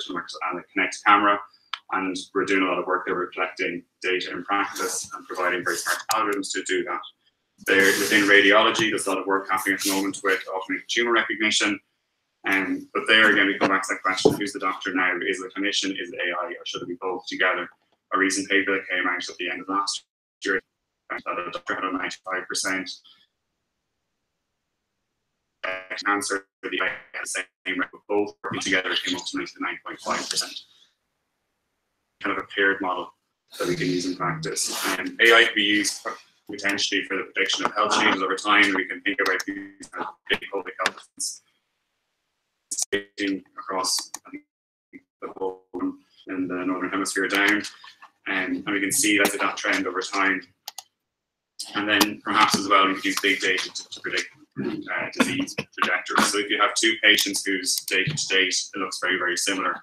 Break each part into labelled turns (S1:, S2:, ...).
S1: and a Connect camera. And we're doing a lot of work there. We're collecting data in practice and providing very smart algorithms to do that. There, within radiology, there's a lot of work happening at the moment with automated tumor recognition. But there again, we come back to that question: who's the doctor now? Is it a clinician? Is it AI? Or should it be both together? A recent paper that came out at the end of last year that a doctor had a 95% answer for the AI had the same rate, but both working together came up to 99.5%. Kind of a paired model that we can use in practice. AI can be used potentially for the prediction of health changes over time, and we can think about these public health across the whole in the northern hemisphere down, and we can see that trend over time. And then perhaps as well we can use big data to predict disease trajectories. So if you have two patients whose data to date it looks very, very similar,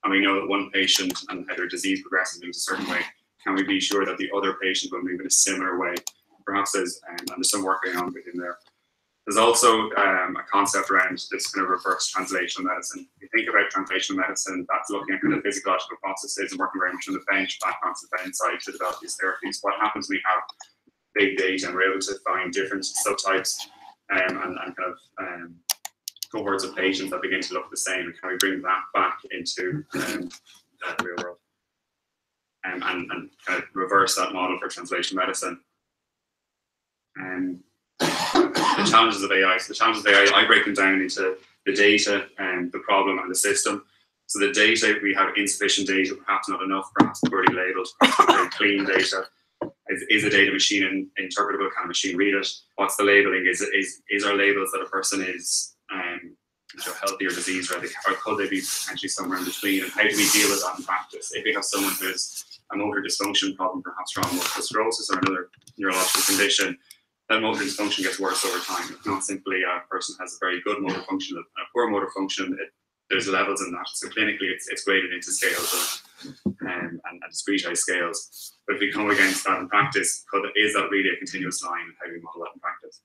S1: and we know that one patient and how their disease progresses moves a certain way, can we be sure that the other patient will move in a similar way? Perhaps there's some work going on within there. There's also a concept around this kind of reverse translational medicine. If you think about translational medicine, that's looking at kind of physiological processes and working very much on the bench, back onto the bedside to develop these therapies. What happens when we have big data and we're able to find different subtypes and kind of cohorts of patients that begin to look the same, and can we bring that back into the real world and kind of reverse that model for translational medicine? The challenges of AI. So the challenges of AI, I break them down into the data and the problem and the system. So the data, we have insufficient data, perhaps not enough, perhaps poorly labeled, perhaps very clean data. Is a data machine interpretable? Can a machine read it? What's the labeling? Is our labels that a person is healthy or disease ready, or could they be potentially somewhere in between? And how do we deal with that in practice? If we have someone who has a motor dysfunction problem, perhaps from multiple sclerosis or another neurological condition, that motor dysfunction gets worse over time. It's not simply a person has a very good motor function and a poor motor function. There's levels in that. So clinically, it's graded into scales and discretized scales. But if we come against that in practice, is that really a continuous line and how do we model that in practice?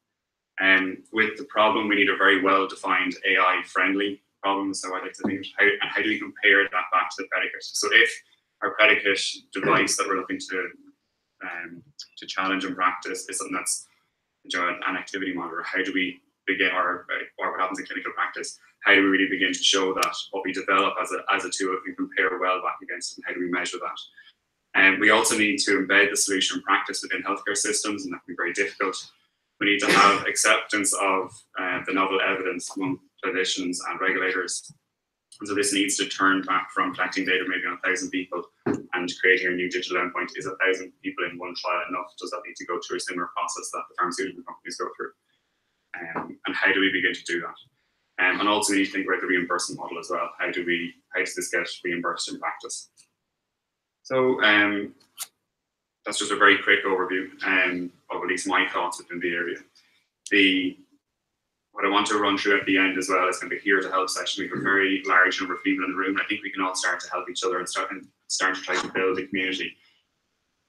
S1: With the problem, we need a very well-defined AI-friendly problem. So I like to think, how do we compare that back to the predicate? So if our predicate device that we're looking to challenge in practice is something that's an activity monitor, how do we begin, or what happens in clinical practice, how do we really begin to show that what we develop as a tool, if we compare well back against it, and how do we measure that? And we also need to embed the solution in practice within healthcare systems, and that can be very difficult. We need to have acceptance of the novel evidence among clinicians and regulators. And so this needs to turn back from collecting data maybe on 1,000 people and creating a new digital endpoint. Is 1,000 people in one trial enough? Does that need to go through a similar process that the pharmaceutical companies go through? And how do we begin to do that? And also we need to think about the reimbursement model as well. How does this get reimbursed in practice? So that's just a very quick overview of at least my thoughts within the area. What I want to run through at the end as well is going to be here to help session. We have a very large number of people in the room. I think we can all start to help each other and start to try to build a community.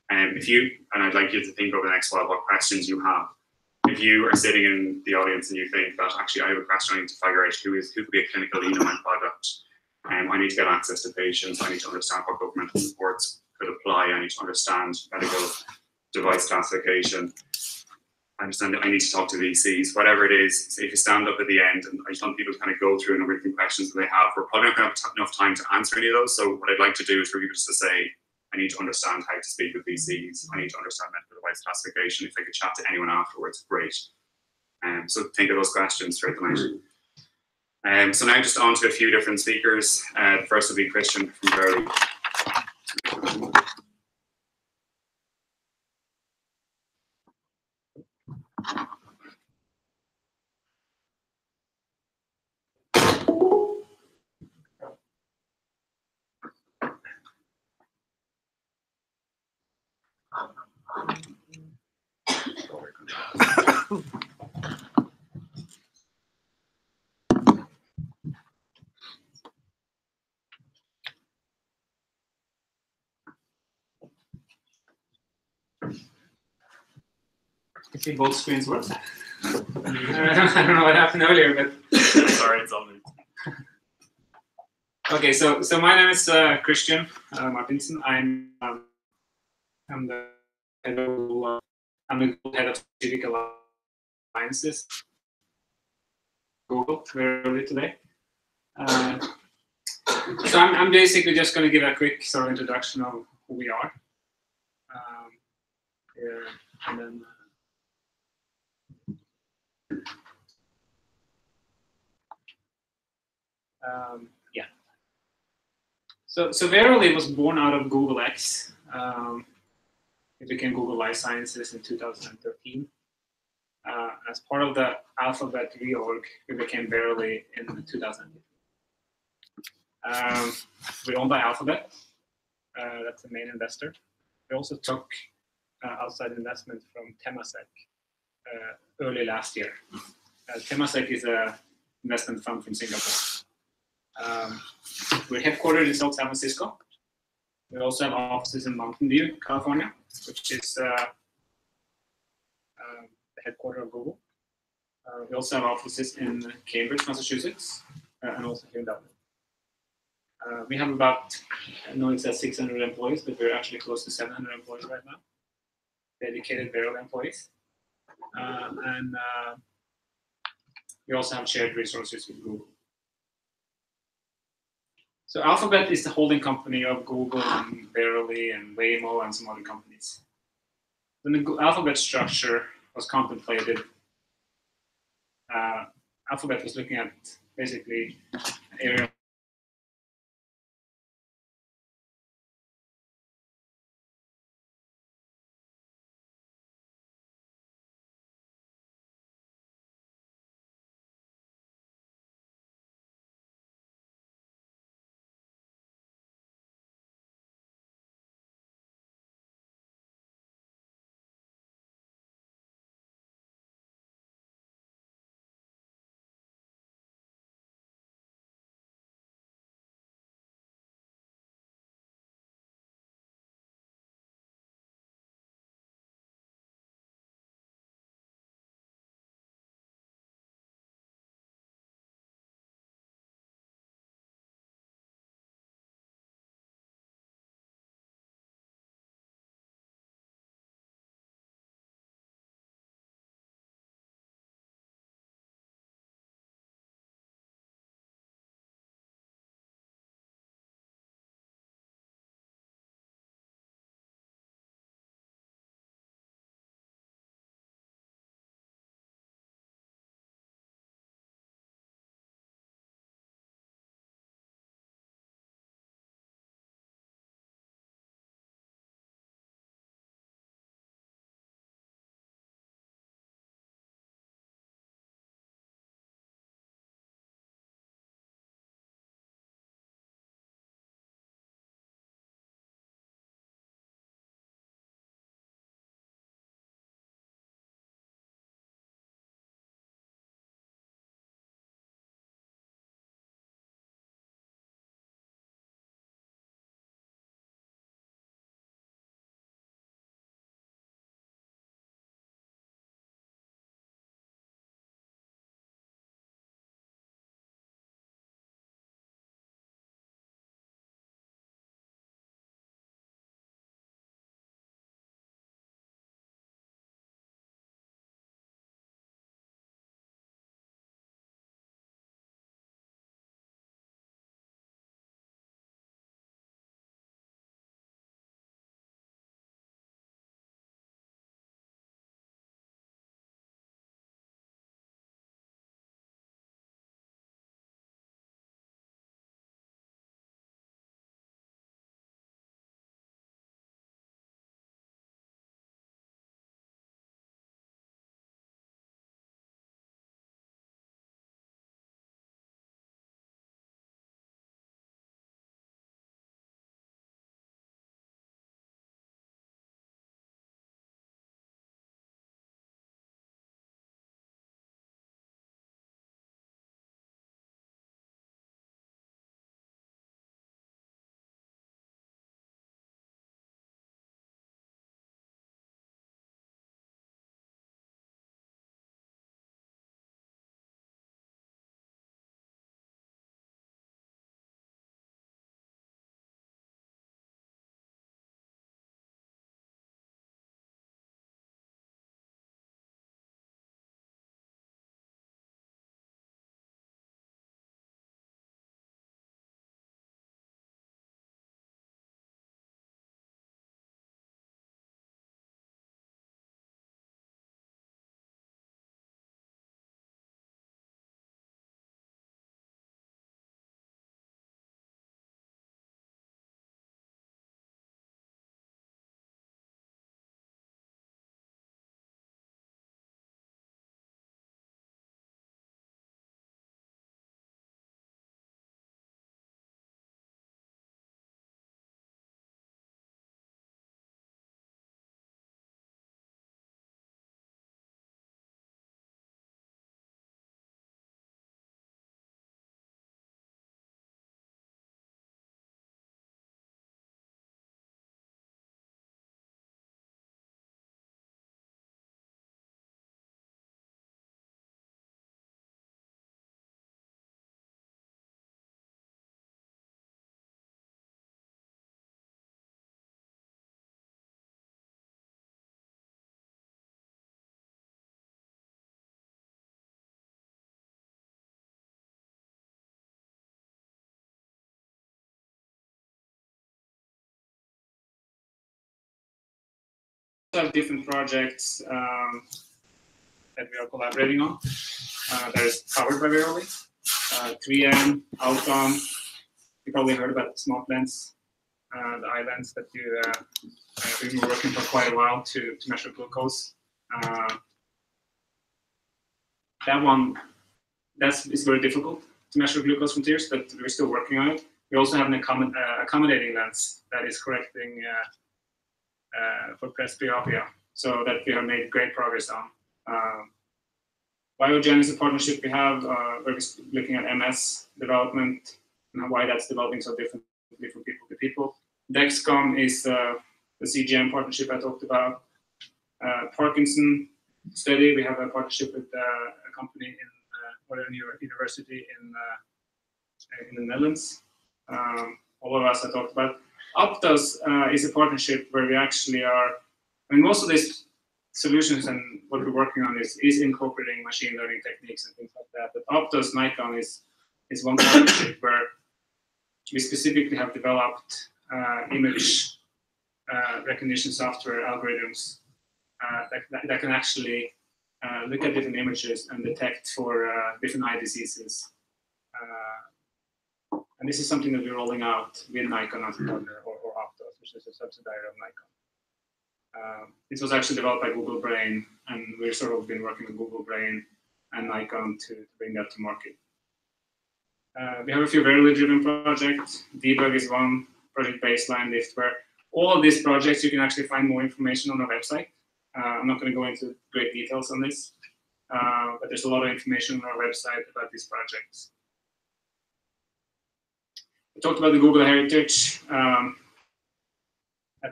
S1: And I'd like you to think over the next while what questions you have. If you are sitting in the audience and you think that actually I have a question, I need to figure out who could be a clinical lead in my product. I need to get access to patients. I need to understand what governmental supports could apply. I need to understand medical device classification. I need to talk to VCs, whatever it is. So if you stand up at the end, and I just want people to kind of go through a number of different questions that they have, we're probably not going to have enough time to answer any of those. So what I'd like to do is for people just to say, I need to understand how to speak with VCs. I need to understand medical device classification. If I could chat to anyone afterwards, great. So think of those questions throughout the night. So now just on to a few different speakers. The first will be Christian from Burley.
S2: I see both screens work. I don't know what happened earlier, but
S1: sorry, it's on me.
S3: Okay, so my name is Christian Martinsen. I'm the head of I'm the head of strategic alliances. Google very early today. So I'm basically just going to give a quick sort of introduction of who we are. And then yeah. So Verily was born out of Google X. It became Google Life Sciences in 2013. As part of the Alphabet reorg, we became Verily in 2008. We're owned by Alphabet. That's the main investor. We also took outside investment from Temasek early last year. Temasek is an investment fund from Singapore. We're headquartered in South San Francisco. We also have offices in Mountain View, California, which is the headquarters of Google. We also have offices in Cambridge, Massachusetts, and also here in Dublin. We have about, I know it says 600 employees, but we're actually close to 700 employees right now, dedicated Verily employees. And we also have shared resources with Google. So Alphabet is the holding company of Google and Verily and Waymo and some other companies. When the Alphabet structure was contemplated, Alphabet was looking at basically an area have different projects that we are collaborating on that is covered by Verily. 3M, Alcon, you probably heard about the smart lens, the eye lens that we've been working for quite a while to measure glucose. It's very difficult to measure glucose from tears, but we're still working on it. We also have an accommodating lens that is correcting for presbyopia, so that we have made great progress on. Biogen is a partnership we have where we're looking at MS development and why that's developing so different people to people. Dexcom is the CGM partnership I talked about. Parkinson study, we have a partnership with a company in university in the Netherlands. All of us I talked about. Optos is a partnership where we actually are, most of these solutions and what we're working on is incorporating machine learning techniques and things like that. But Optos Nikon is one partnership where we specifically have developed image recognition software algorithms that can actually look at different images and detect for different eye diseases. And this is something that we're rolling out with Nikon as a partner, or Optos, which is a subsidiary of Nikon. This was actually developed by Google Brain, and we've sort of been working with Google Brain and Nikon to bring that to market. We have a few Verily-driven projects. Debug is one, Project Baseline, Liftware. All of these projects, you can actually find more information on our website. I'm not going to go into great details on this, but there's a lot of information on our website about these projects. We talked about the Google heritage. I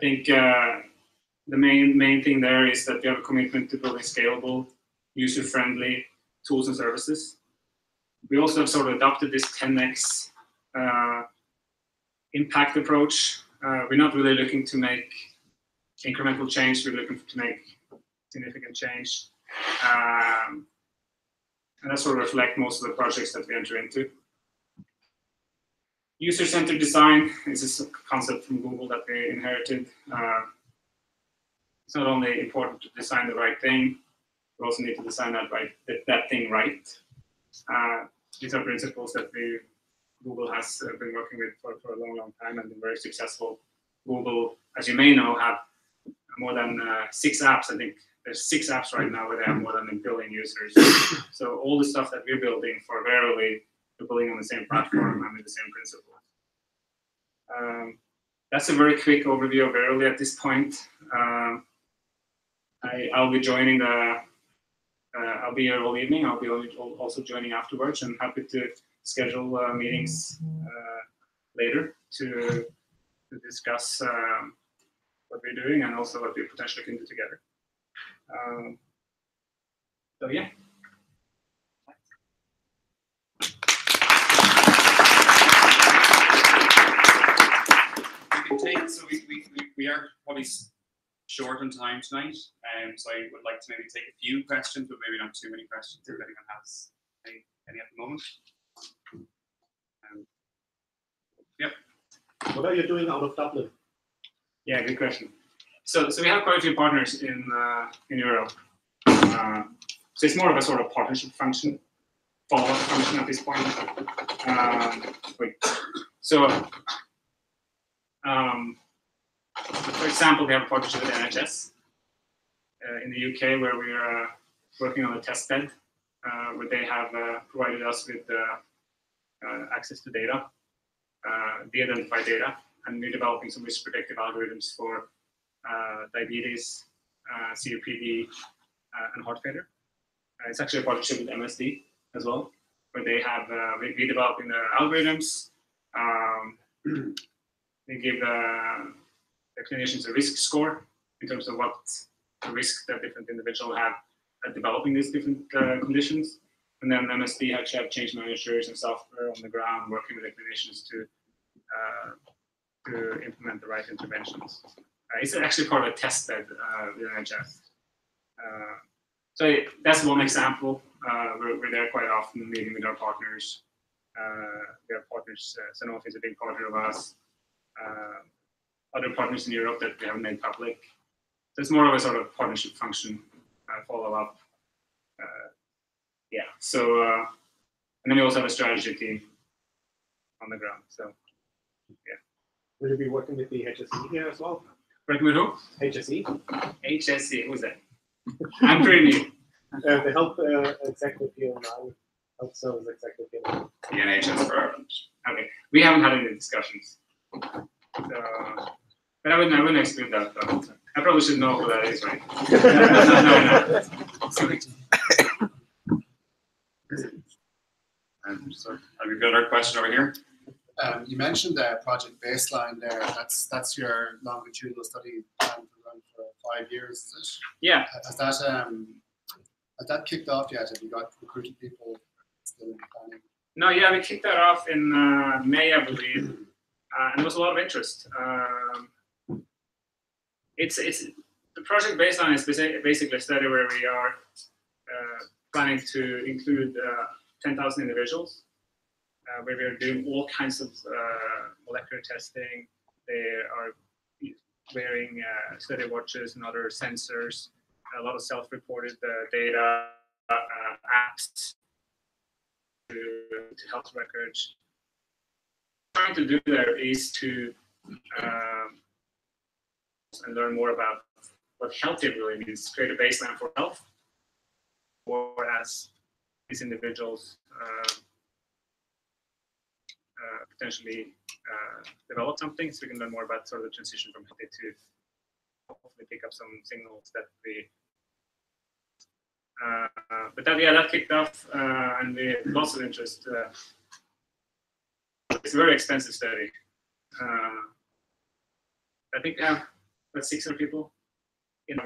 S3: think the main thing there is that we have a commitment to building scalable, user-friendly tools and services. We also have sort of adopted this 10x impact approach. We're not really looking to make incremental change. We're looking to make significant change. And that sort of reflects most of the projects that we enter into. User-centered design is a concept from Google that we inherited. It's not only important to design the right thing, we also need to design that thing right. These are principles that Google has been working with for a long time and been very successful. Google, as you may know, have more than 6 apps. I think there's 6 apps right now where they have more than 1 billion users. So all the stuff that we're building for Verily, we're building on the same platform and with the same principles. That's a very quick overview of Verily at this point. I'll be joining I'll be here all evening. I'll be also joining afterwards. I'm happy to schedule meetings later to discuss what we're doing and also what we potentially can do together. So yeah.
S1: So we are probably short on time tonight, so I would like to maybe take a few questions, but maybe not too many questions if anyone has any at the moment. Yep.
S2: What are you doing out of Dublin?
S3: Yeah, good question. So we have quite a few partners in Europe. So it's more of a sort of partnership function, follow-up function at this point. For example, we have a partnership with NHS in the UK where we are working on a test bed where they have provided us with access to data, de-identified data, and we're developing some risk predictive algorithms for diabetes, COPD, and heart failure. It's actually a partnership with MSD as well, where they have we're developing their algorithms. They give the clinicians a risk score in terms of what the risk that different individuals have at developing these different conditions. And then MSD actually have change managers and software on the ground working with the clinicians to implement the right interventions. It's actually part of a test bed with NHS. So that's one example. We're there quite often meeting with our partners. We have partners, Sanofi is a big partner of us. Other partners in Europe that we haven't made public. there's more of a sort of partnership function, follow up. Yeah. So and then we also have a strategy team on the ground. So yeah.
S2: Will you be working with the HSE here as well?
S3: Working with who?
S2: HSE?
S3: HSE. Who's that? I'm pretty new.
S2: The health executive here now. Health service executive here now.
S1: The NHS for Ireland.
S3: Okay. We haven't had any discussions. So, but I wouldn't exclude that. Though. I probably should know who that is, right? No. Sorry.
S1: So have we got another question over here?
S4: You mentioned the project baseline there. That's your longitudinal study planned to run for 5 years, is it?
S3: Yeah.
S4: Has that kicked off yet? Have you got recruited people still in planning?
S3: No, yeah, we kicked that off in May, I believe, and there was a lot of interest. It's the project baseline is basically a study where we are planning to include 10,000 individuals, where we are doing all kinds of molecular testing. They are wearing study watches and other sensors, a lot of self-reported data, apps to health records. What I'm trying to do there is to and learn more about what healthy really means, create a baseline for health, or as these individuals potentially develop something, so we can learn more about sort of the transition from healthy to hopefully pick up some signals that we. But that kicked off, and we had lots of interest. It's a very expensive study. I think we have about 600 people,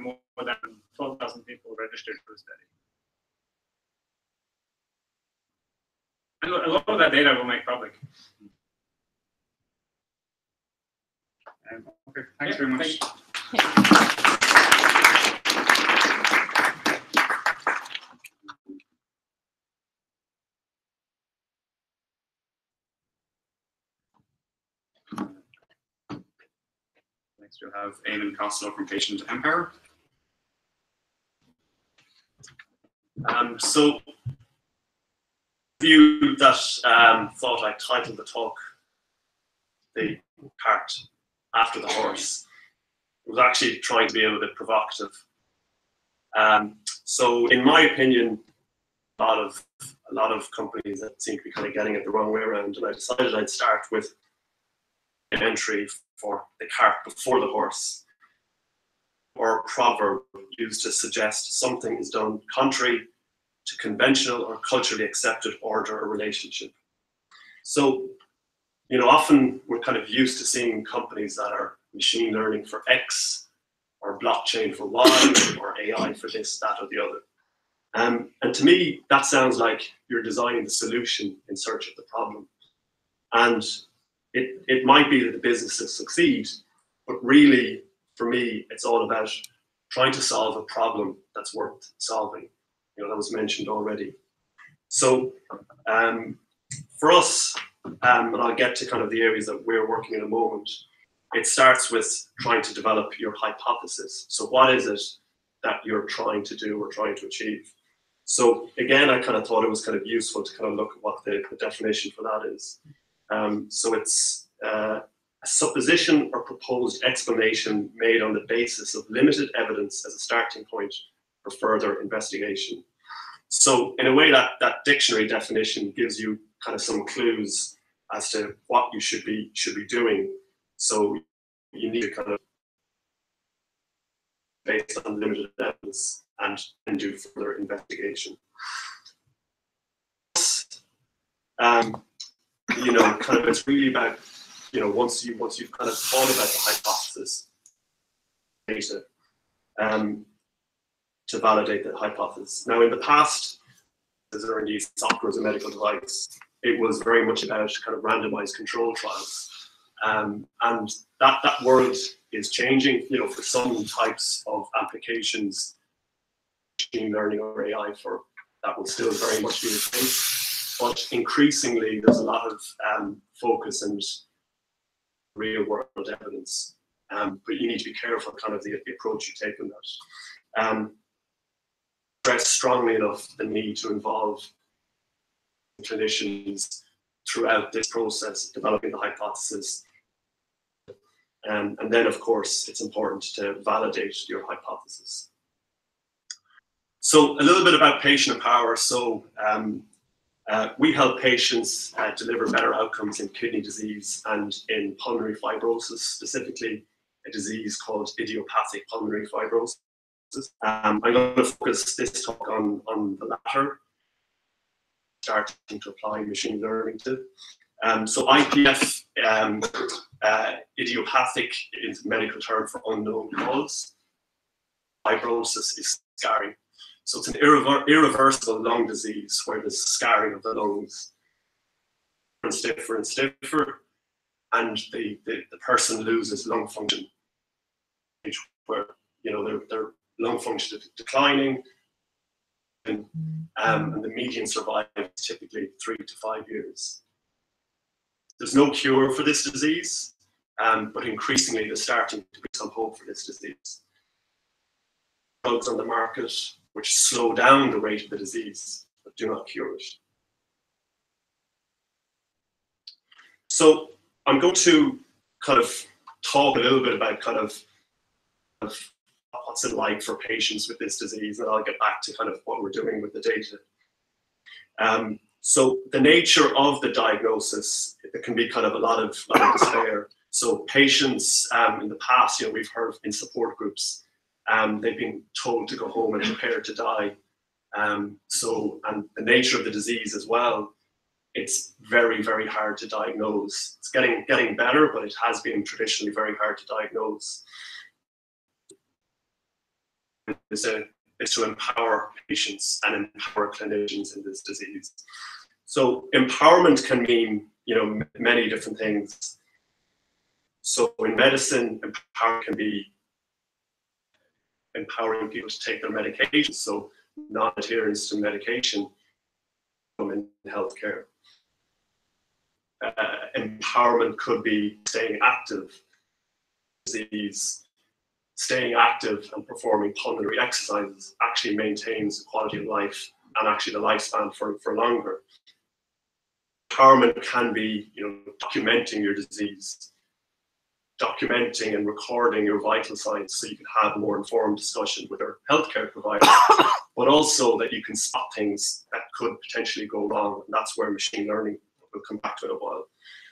S3: more than 12,000 people registered for the study. And a lot of that data we'll make public.
S1: Okay, thanks very much. Next we'll have Eamon Costello from Patient Empower.
S5: So view that thought I titled the talk, the part after the horse. It was actually trying to be a little bit provocative. So in my opinion, a lot of companies that seem to be kind of getting it the wrong way around, and I decided I'd start with an entry for the cart before the horse, or a proverb used to suggest something is done contrary to conventional or culturally accepted order or relationship. So, often we're kind of used to seeing companies that are machine learning for X, or blockchain for Y, or AI for this, that, or the other. And to me, that sounds like you're designing the solution in search of the problem. And it might be that the businesses succeed, but really, for me, it's all about trying to solve a problem that's worth solving. That was mentioned already. So for us, and I'll get to kind of the areas that we're working in a moment, it starts with trying to develop your hypothesis. So what is it that you're trying to do or trying to achieve? So again, I kind of thought it was kind of useful to kind of look at what the definition for that is. So it's a supposition or proposed explanation made on the basis of limited evidence as a starting point for further investigation. So in a way, that dictionary definition gives you kind of some clues as to what you should be doing. So you need to kind of, based on limited evidence, and do further investigation. Kind of it's really about, once you've kind of thought about the hypothesis, data, to validate the hypothesis. Now, in the past, or indeed software as a medical device, it was very much about kind of randomized control trials. And that world is changing, for some types of applications, machine learning or AI for that will still very much be the case. But increasingly, there's a lot of focus and real world evidence but you need to be careful kind of the approach you take on that. Stress strongly enough the need to involve clinicians throughout this process, developing the hypothesis. And then, of course, it's important to validate your hypothesis. So a little bit about patient empower. So we help patients deliver better outcomes in kidney disease and in pulmonary fibrosis, specifically a disease called idiopathic pulmonary fibrosis. I'm going to focus this talk on the latter, starting to apply machine learning to. So IPF, idiopathic is a medical term for unknown cause. Fibrosis is scarring. So it's an irreversible lung disease where there's scarring of the lungs and stiffer, and the person loses lung function, where their lung function is declining, and the median survival is typically 3 to 5 years. There's no cure for this disease, but increasingly there's starting to be some hope for this disease. Drugs on the market which slow down the rate of the disease, but do not cure it. So I'm going to kind of talk a little bit about kind of what's it like for patients with this disease, and I'll get back to kind of what we're doing with the data. So the nature of the diagnosis, it can be kind of a lot of despair. So patients in the past, we've heard in support groups, they've been told to go home and prepare to die. And the nature of the disease as well, it's very, very hard to diagnose. It's getting better, but it has been traditionally very hard to diagnose. Is to empower patients and empower clinicians in this disease. So empowerment can mean, many different things. So in medicine, empower can be empowering people to take their medication, so non-adherence to medication in healthcare. Empowerment could be staying active. Disease, staying active and performing pulmonary exercises actually maintains the quality of life and actually the lifespan for longer. Empowerment can be, documenting your disease, documenting and recording your vital signs so you can have more informed discussion with your healthcare provider, but also that you can spot things that could potentially go wrong. And that's where machine learning will come back to in a while.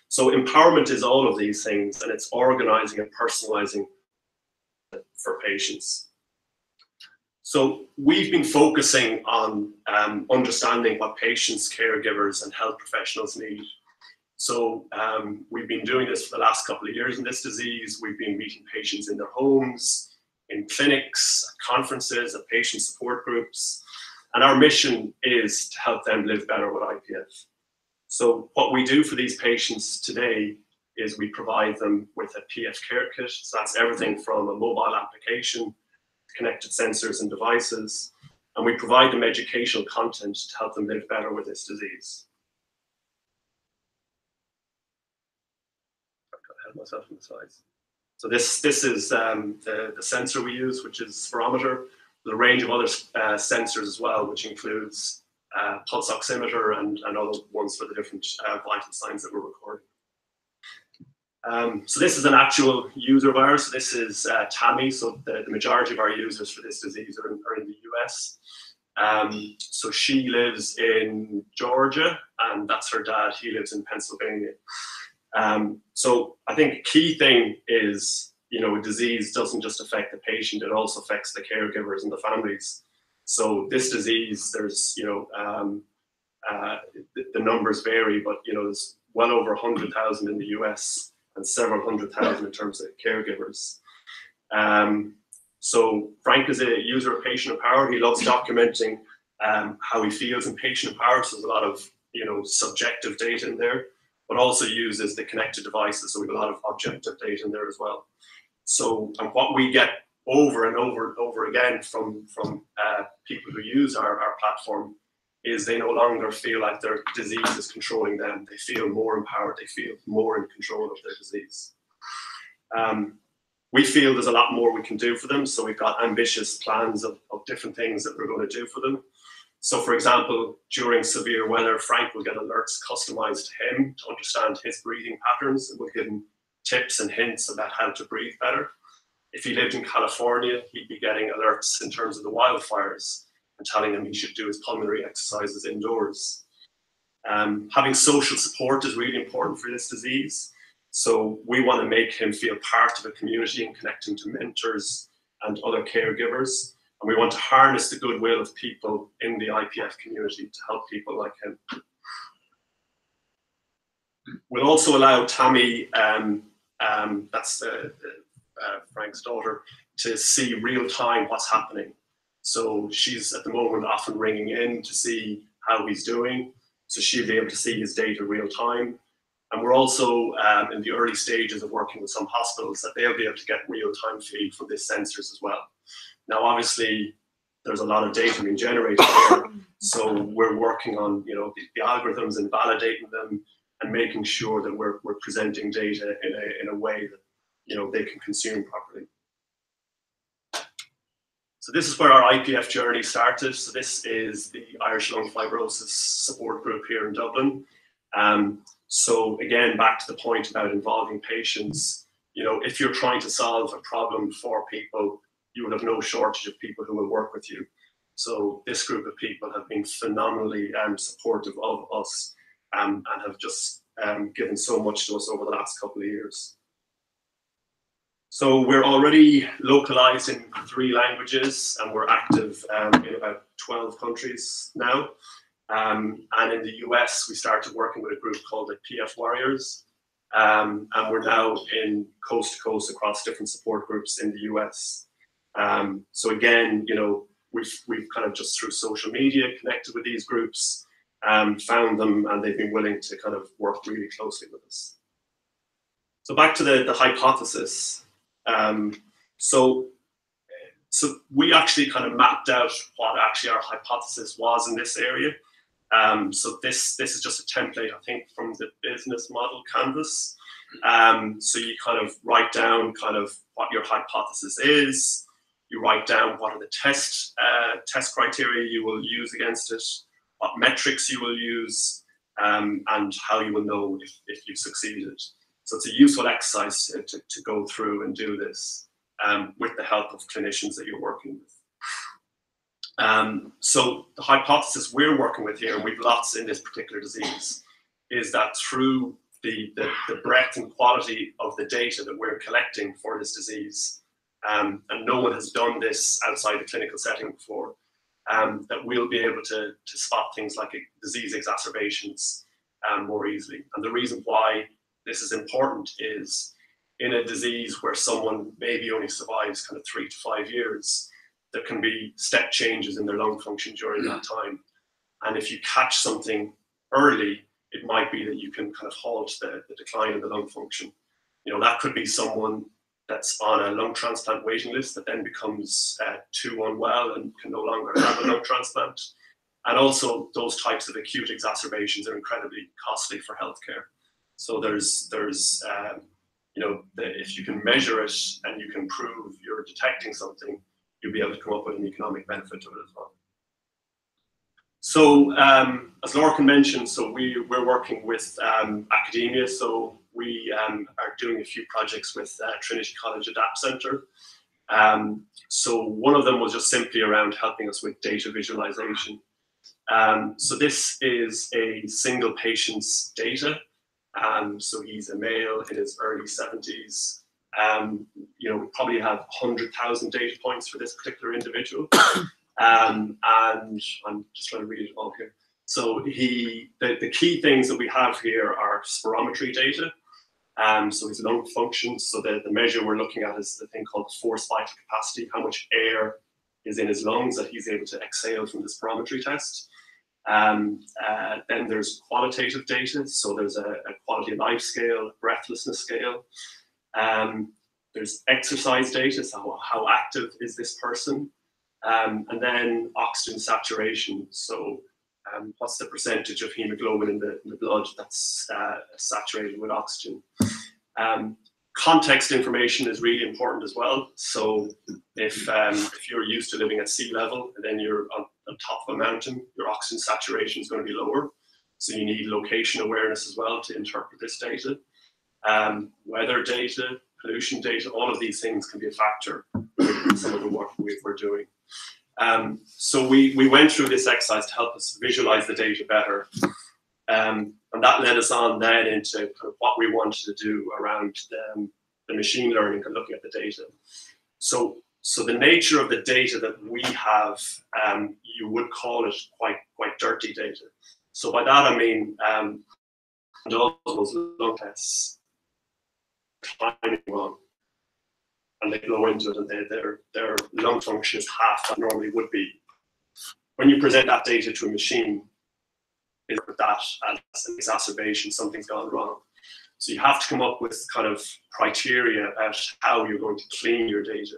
S5: So empowerment is all of these things, and it's organizing and personalizing for patients. So we've been focusing on understanding what patients, caregivers, and health professionals need. So we've been doing this for the last couple of years in this disease. We've been meeting patients in their homes, in clinics, at conferences, at patient support groups. And our mission is to help them live better with IPF. So what we do for these patients today is we provide them with a PF care kit. So that's everything from a mobile application, connected sensors and devices. And we provide them educational content to help them live better with this disease. Myself in the slides. So this is the sensor we use, which is spirometer. There's a range of other sensors as well, which includes pulse oximeter and other ones for the different vital signs that we're recording. So this is an actual user of ours. So this is Tammy. So the majority of our users for this disease are in the US. So she lives in Georgia, and that's her dad. He lives in Pennsylvania. So I think a key thing is, a disease doesn't just affect the patient, it also affects the caregivers and the families. So this disease, there's, the numbers vary, but, there's well over 100,000 in the US and several 100,000 in terms of caregivers. So Frank is a user of Patient Empower. He loves documenting how he feels in Patient Empower. So there's a lot of, subjective data in there, but also uses the connected devices. So we have a lot of objective data in there as well. So and what we get over and over again from people who use our platform is they no longer feel like their disease is controlling them. They feel more empowered. They feel more in control of their disease. we feel there's a lot more we can do for them. So we've got ambitious plans of different things that we're going to do for them. So for example, during severe weather, Frank will get alerts customized to him to understand his breathing patterns, and we'll give him tips and hints about how to breathe better. If he lived in California, he'd be getting alerts in terms of the wildfires and telling him he should do his pulmonary exercises indoors. Having social support is really important for this disease. So we want to make him feel part of a community and connect him to mentors and other caregivers. And we want to harness the goodwill of people in the IPF community to help people like him. We'll also allow Tammy, that's Frank's daughter, to see real time what's happening. So she's at the moment often ringing in to see how he's doing. So she'll be able to see his data real time. And we're also in the early stages of working with some hospitals that they'll be able to get real time feed from these sensors as well. Now, obviously, there's a lot of data being generated there. So we're working on, you know, the algorithms and validating them and making sure that we're presenting data in a way that, you know, they can consume properly. So this is where our IPF journey started. So this is the Irish Lung Fibrosis support group here in Dublin. So again, back to the point about involving patients, you know, if you're trying to solve a problem for people, you will have no shortage of people who will work with you. So this group of people have been phenomenally supportive of us and have just given so much to us over the last couple of years. So we're already localized in 3 languages and we're active in about 12 countries now. And in the US, we started working with a group called the PF Warriors. And we're now in coast to coast across different support groups in the US. So again, you know, we've kind of just through social media connected with these groups, found them, and they've been willing to kind of work really closely with us. So back to the hypothesis. So we actually kind of mapped out what actually our hypothesis was in this area. So this is just a template, I think, from the business model canvas. So you kind of write down kind of what your hypothesis is. You write down what are the test criteria you will use against it, what metrics you will use, and how you will know if you've succeeded. So it's a useful exercise to go through and do this with the help of clinicians that you're working with. So the hypothesis we're working with here, and we've lots in this particular disease, is that through the breadth and quality of the data that we're collecting for this disease, and no one has done this outside the clinical setting before, that we'll be able to spot things like disease exacerbations more easily. And the reason why this is important is in a disease where someone maybe only survives kind of 3 to 5 years, there can be step changes in their lung function during that time. And if you catch something early, it might be that you can kind of halt the decline in the lung function. You know, that could be someone that's on a lung transplant waiting list that then becomes too unwell and can no longer have a lung transplant. And also those types of acute exacerbations are incredibly costly for healthcare. So there's you know, if you can measure it and you can prove you're detecting something, you'll be able to come up with an economic benefit to it as well. So as Lorcan mentioned, so we're working with academia. So we are doing a few projects with Trinity College Adapt Centre. So one of them was just simply around helping us with data visualization. So this is a single patient's data. So he's a male in his early 70s. You know, we probably have 100,000 data points for this particular individual. And I'm just trying to read it all here. So the key things that we have here are spirometry data. So his lung function. So the measure we're looking at is the thing called forced vital capacity, how much air is in his lungs that he's able to exhale from the spirometry test. Then there's qualitative data. So there's a quality of life scale, breathlessness scale. There's exercise data, so how active is this person? And then oxygen saturation. So what's the percentage of hemoglobin in the blood that's saturated with oxygen? And Context information is really important as well. So if you're used to living at sea level and then you're on top of a mountain, your oxygen saturation is going to be lower. So you need location awareness as well to interpret this data. Weather data, pollution data, all of these things can be a factor in some of the work we're doing. So we went through this exercise to help us visualize the data better. And that led us on then into kind of what we wanted to do around the machine learning and looking at the data. So the nature of the data that we have, you would call it quite dirty data. So by that I mean those lung tests climbing wrong, and they blow into it, and their lung function is half that normally would be. When you present that data to a machine, is that as an exacerbation, something's gone wrong. So you have to come up with kind of criteria about how you're going to clean your data.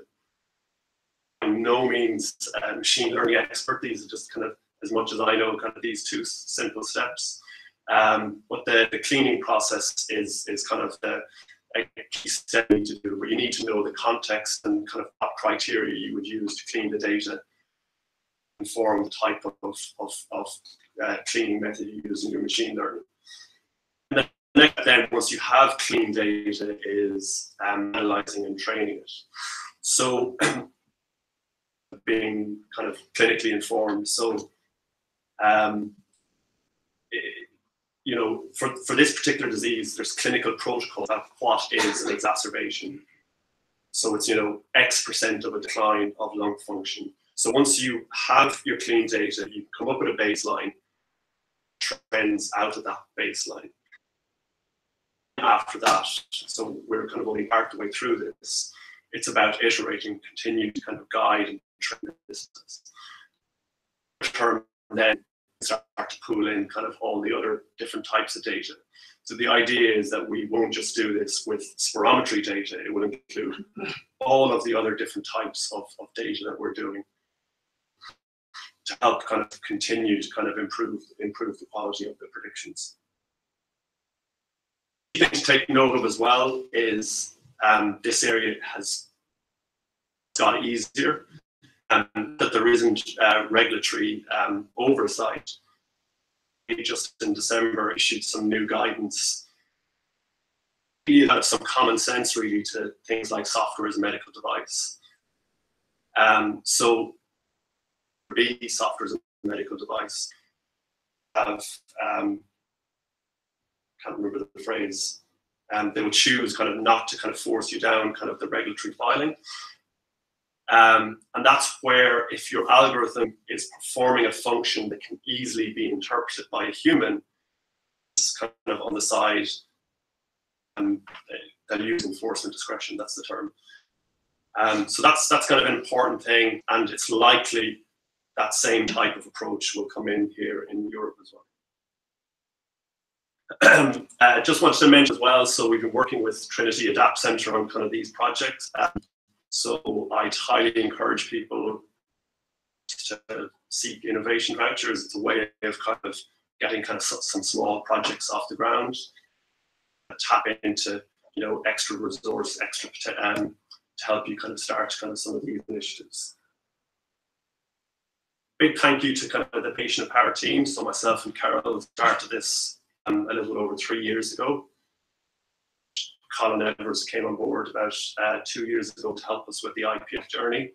S5: By no means a machine learning expert. These are just kind of, as much as I know, kind of these two simple steps. But the cleaning process is kind of a key step you need to do, where you need to know the context and kind of what criteria you would use to clean the data, inform the type of cleaning method you use in your machine learning. And then once you have clean data, is analyzing and training it. So being kind of clinically informed. So you know, for this particular disease, there's clinical protocol about what is an exacerbation. So it's, you know, X% of a decline of lung function. So once you have your clean data, you come up with a baseline, trends out of that baseline. After that, so we're kind of only part of the way through this, it's about iterating, continue to kind of guide and train this. Then start to pull in kind of all the other different types of data. So the idea is that we won't just do this with spirometry data, it will include all of the other different types of data that we're doing to help kind of continue to kind of improve the quality of the predictions. The thing to take note of as well is this area has got easier, and that there isn't regulatory oversight. We just in December issued some new guidance. We have some common sense really to things like software as a medical device. So the software as a medical device have can't remember the phrase. They would choose kind of not to kind of force you down kind of the regulatory filing. And that's where if your algorithm is performing a function that can easily be interpreted by a human, it's kind of on the side, they'll use enforcement discretion, that's the term. So that's kind of an important thing, and it's likely that same type of approach will come in here in Europe as well. Just wanted to mention as well, so we've been working with Trinity Adapt Centre on kind of these projects. So I'd highly encourage people to seek innovation vouchers. It's a way of kind of getting kind of some small projects off the ground, tap into, you know, extra resource, extra to help you kind of start kind of some of these initiatives. Big thank you to kind of the patient empowered team. So myself and Carol started this a little over 3 years ago. Colin Edwards came on board about 2 years ago to help us with the IPF journey.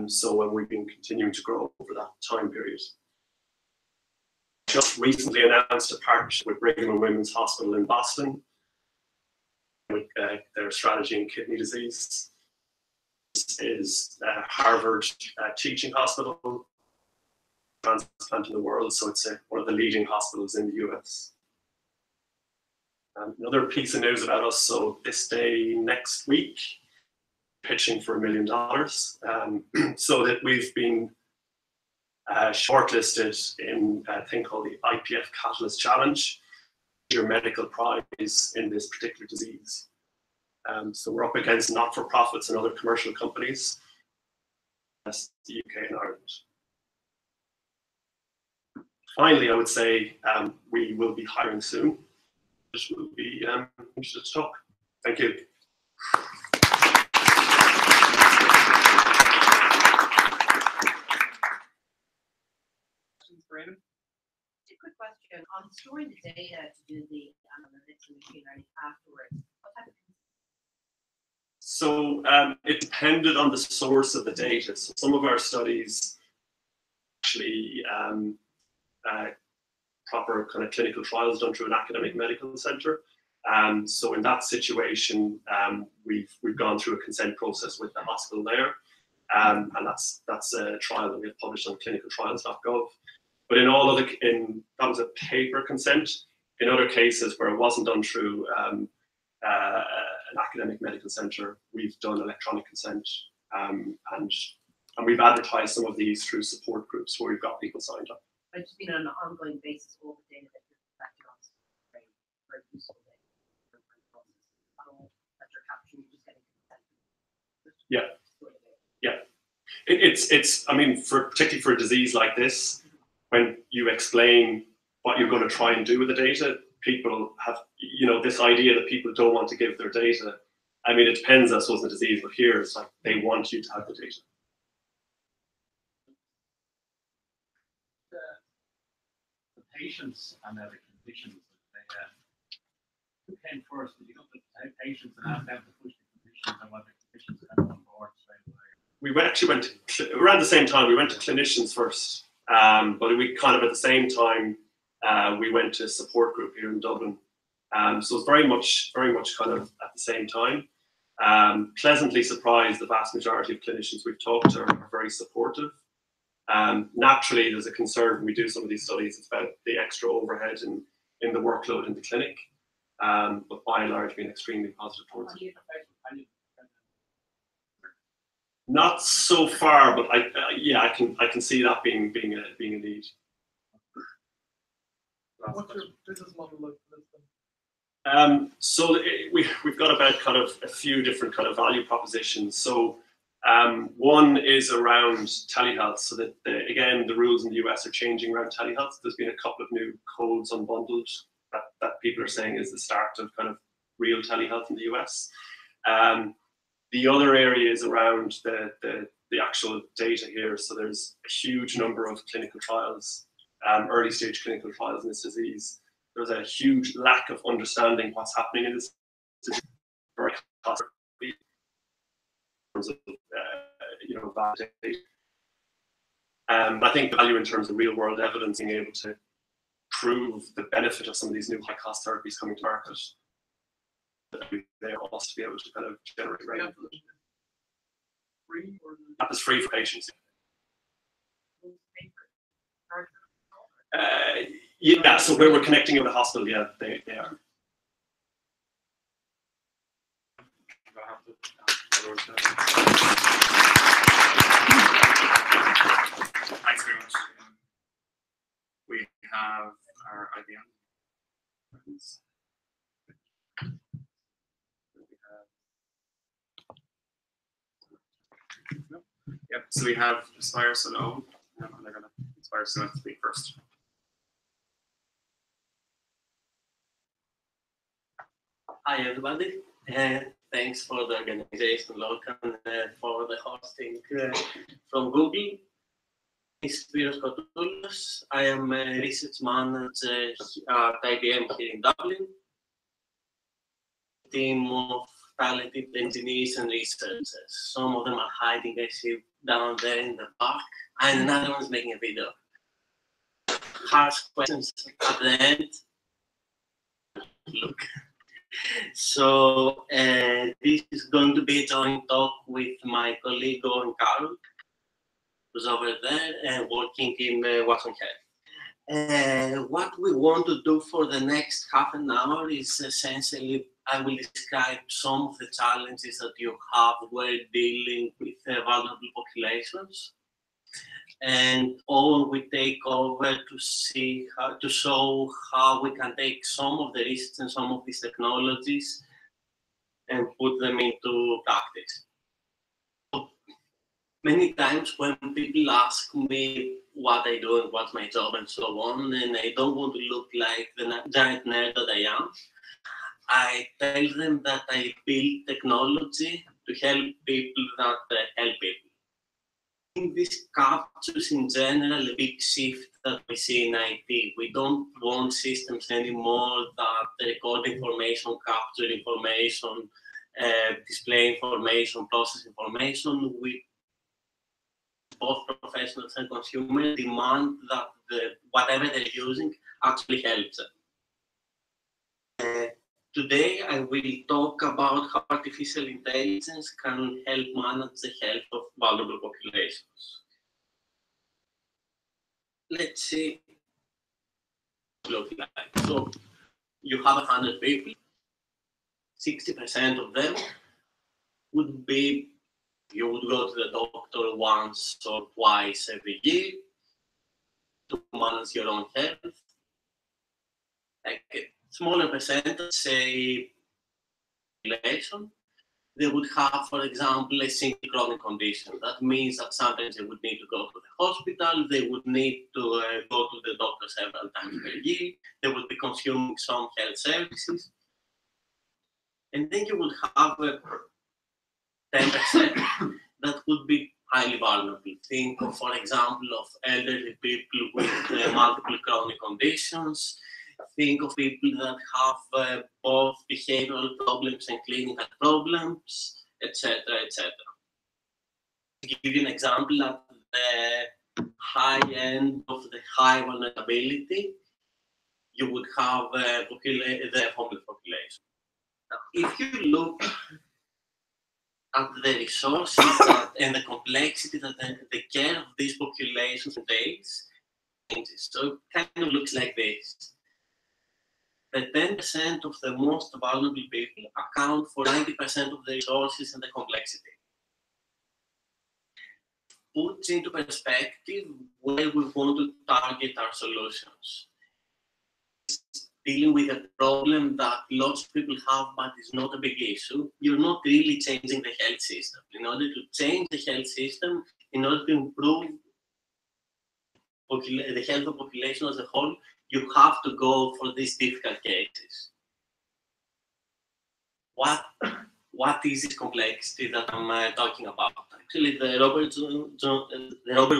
S5: So we've been continuing to grow over that time period. Just recently announced a partnership with Brigham and Women's Hospital in Boston with their strategy in kidney disease. This is Harvard teaching hospital, transplant in the world, so it's one of the leading hospitals in the US. Another piece of news about us, so this day next week, pitching for $1 million, so that we've been shortlisted in a thing called the IPF Catalyst Challenge, your medical prize in this particular disease. So we're up against not-for-profits and other commercial companies, that's the UK and Ireland. Finally, I would say we will be hiring soon. This will be interested to talk. Thank you.
S3: Questions for Eamon?
S6: Just a quick question on storing the data to do the analytics and machine learning afterwards. What type of
S5: So it depended on the source of the data. So some of our studies actually proper kind of clinical trials done through an academic medical center. So in that situation, we've gone through a consent process with the hospital there, and that's a trial that we have published on clinicaltrials.gov. But in all other, that was a paper consent. In other cases where it wasn't done through an academic medical center, we've done electronic consent, and we've advertised some of these through support groups where we've got people signed up.
S6: But it's been on an ongoing basis, all the data that you're collecting on is very, very useful data. That you're capturing, you're just getting consent.
S5: Yeah. Yeah. It's I mean, particularly for a disease like this, when you explain what you're going to try and do with the data, people have, this idea that people don't want to give their data. I mean, it depends, I suppose, on the disease, but here it's like they want you to have the data.
S7: The patients and the conditions, who came first? Did you go to the patients and ask them to push the conditions, and what the conditions come on board straight away?
S5: We went around the same time. We went to clinicians first, but we kind of at the same time we went to a support group here in Dublin. So it's very much kind of at the same time. Pleasantly surprised, the vast majority of clinicians we've talked to are very supportive. Naturally, there's a concern when we do some of these studies. It's about the extra overhead in the workload in the clinic, but by and large, being extremely positive towards it. Not so far, but I can see that being a need.
S2: What's your business model like for this then?
S5: So we've got about kind of a few different kind of value propositions. So one is around telehealth. So that again, the rules in the US are changing around telehealth. There's been a couple of new codes unbundled that people are saying is the start of kind of real telehealth in the US. The other area is around the actual data here. So there's a huge number of clinical trials, early stage clinical trials in this disease. There's a huge lack of understanding what's happening in this disease. Very costly in terms of validation. I think the value in terms of real world evidence, being able to prove the benefit of some of these new high cost therapies coming to market, they're also to be able to kind of generate revenue. That is free for patients. Yeah, so where we're connecting with the hospital, yeah, they are.
S1: Thanks very much. We have our IBM. Yep, so we have Aspire Salome, and they're going to Aspire Salome to speak first.
S8: Hi everybody, thanks for the organization, Logan, for the hosting from Google. Spyros, I am a research manager at IBM here in Dublin. Team of talented engineers and researchers. Some of them are hiding, I see down there in the back, and another one's making a video. Harsh questions at the end. Look. So this is going to be a joint talk with my colleague Owen Carroll, who's over there working in Watson Health. What we want to do for the next half an hour is essentially, I will describe some of the challenges that you have when dealing with vulnerable populations. And Owen will take over to see how to show how we can take some of the risks and some of these technologies and put them into practice. Many times when people ask me what I do and what's my job and so on, and I don't want to look like the giant nerd that I am, I tell them that I build technology to help people that help people. I think this captures in general a big shift that we see in IT. We don't want systems anymore that record information, capture information, display information, process information. We, both professionals and consumers, demand that whatever they're using actually helps them. Today, I will talk about how artificial intelligence can help manage the health of vulnerable populations. Let's see what it looks like. So, you have 100 people, 60% of them would be, you would go to the doctor once or twice every year to manage your own health. Like a smaller percentage, say, population, they would have, for example, a single chronic condition. That means that sometimes they would need to go to the hospital, they would need to go to the doctor several times per year, they would be consuming some health services. And then you would have 10% that would be highly vulnerable. Think of, for example, of elderly people with multiple chronic conditions. Think of people that have both behavioral problems and clinical problems, etc., etc. To give you an example, at the high end of the high vulnerability, you would have the homeless population. Now, if you look at the resources and the complexity that the care of these populations entails, so it kind of looks like this. The 10% of the most vulnerable people account for 90% of the resources and the complexity. Puts into perspective where we want to target our solutions. Dealing with a problem that lots of people have, but it's not a big issue, you're not really changing the health system. In order to change the health system, in order to improve the health of the population as a whole, you have to go for these difficult cases. What is this complexity that I'm talking about? Actually, the Robert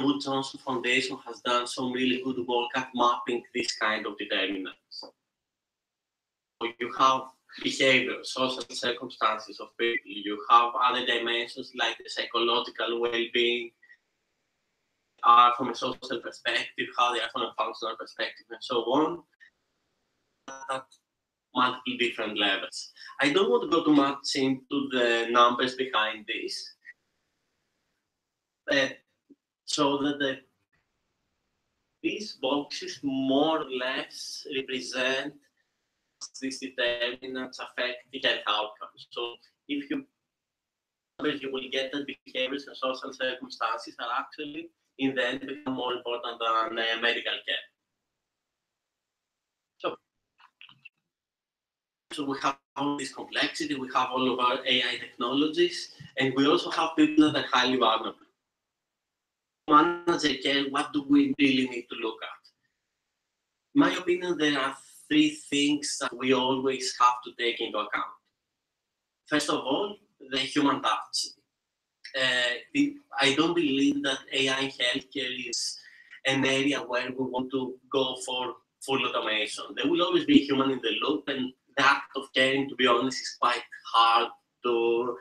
S8: Wood Johnson Foundation has done some really good work at mapping this kind of determinants. So you have behavior, social circumstances of people, you have other dimensions like the psychological well-being, are from a social perspective, how they are from a functional perspective, and so on, at multiple different levels. I don't want to go too much into the numbers behind this, so that these boxes more or less represent these determinants affect the health outcomes. So if you will get that behaviors and social circumstances are actually in the end become more important than medical care. So we have all this complexity, we have all of our AI technologies, and we also have people that are highly vulnerable. Manage care, what do we really need to look at? In my opinion, there are three things that we always have to take into account. First of all, the human touch. I don't believe that AI in healthcare is an area where we want to go for full automation. There will always be a human in the loop, and the act of caring, to be honest, is quite hard to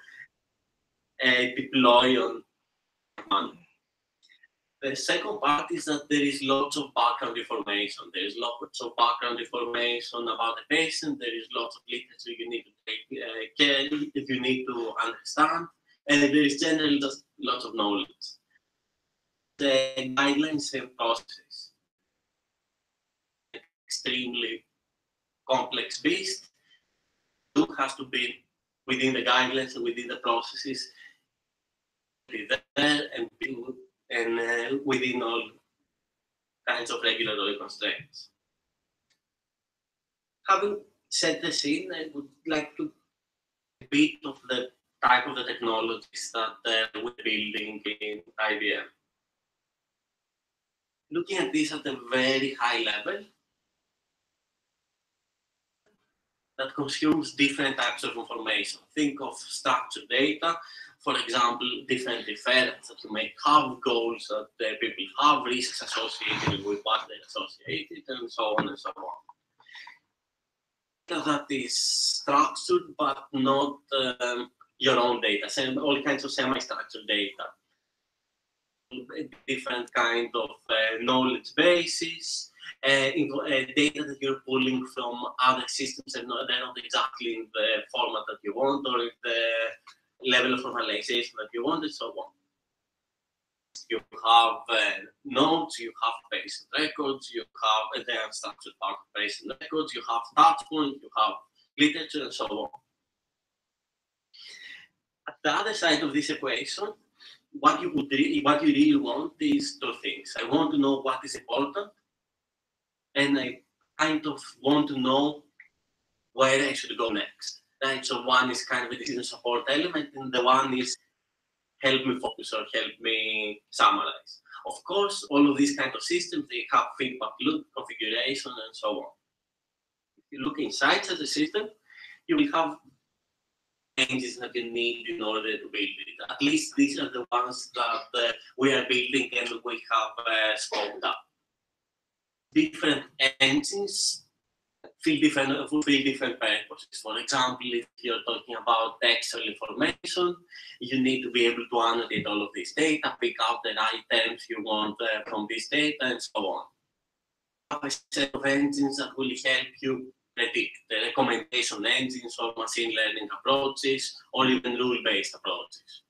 S8: deploy on one. The second part is that there is lots of background information. There is lots of background information about the patient. There is lots of literature you need to take care, you need to understand, and there is generally just lots of knowledge. The guidelines and processes, extremely complex beast, it has to be within the guidelines and within the processes, be there and within all kinds of regulatory constraints. Having set the scene, I would like to a bit of the type of the technologies that we're building in IBM. Looking at this at a very high level, that consumes different types of information. Think of structured data, for example, different referrals that you may have, goals that people have, risks associated with what they're associated, and so on and so on. That is structured, but not your own data, all kinds of semi-structured data. Different kind of knowledge bases, data that you're pulling from other systems and they're not exactly in the format that you want or the level of formalization that you want, and so on. You have nodes, you have patient records, you have the unstructured part of patient records, you have touch points, you have literature, and so on. At the other side of this equation, what you really want is two things. I want to know what is important, and I kind of want to know where I should go next. Right? So one is kind of a decision support element, and the one is help me focus or help me summarize. Of course, all of these kind of systems, they have feedback loop, configuration, and so on. If you look inside such a system, you will have changes that you need in order to build it. At least these are the ones that we are building and we have scoped up. Different engines fill different purposes. For example, if you're talking about textual information, you need to be able to annotate all of this data, pick out the right terms you want from this data, and so on. Have a set of engines that will help you predict, the recommendation engines or machine learning approaches, or even rule-based approaches.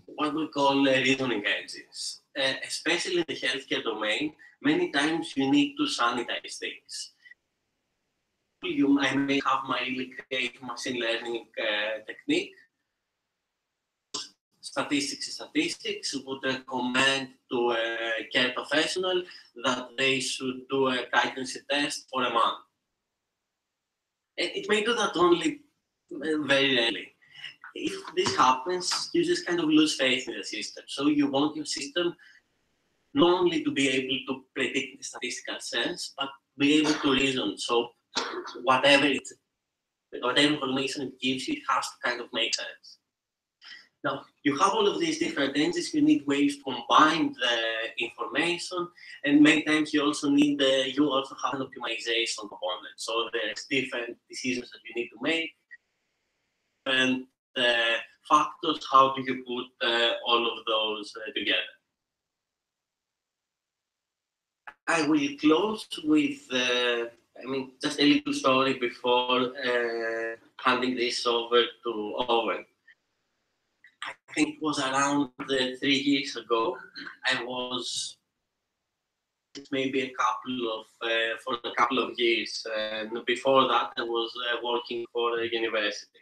S8: What we call reasoning engines. Especially in the healthcare domain, many times you need to sanitize things. I may have my really great machine learning technique. Statistics would recommend to a care professional that they should do a pregnancy test for a month. It may do that only very rarely. If this happens, you just kind of lose faith in the system. So you want your system not only to be able to predict in the statistical sense, but be able to reason. So whatever information it gives you, it has to kind of make sense. Now, you have all of these different engines, you need ways to combine the information, and many times you also need you also have an optimization component. So there's different decisions that you need to make, and factors, how do you put all of those together? I will close with, just a little story before handing this over to Owen. I think it was around 3 years ago. I was maybe for a couple of years. And before that, I was working for a university.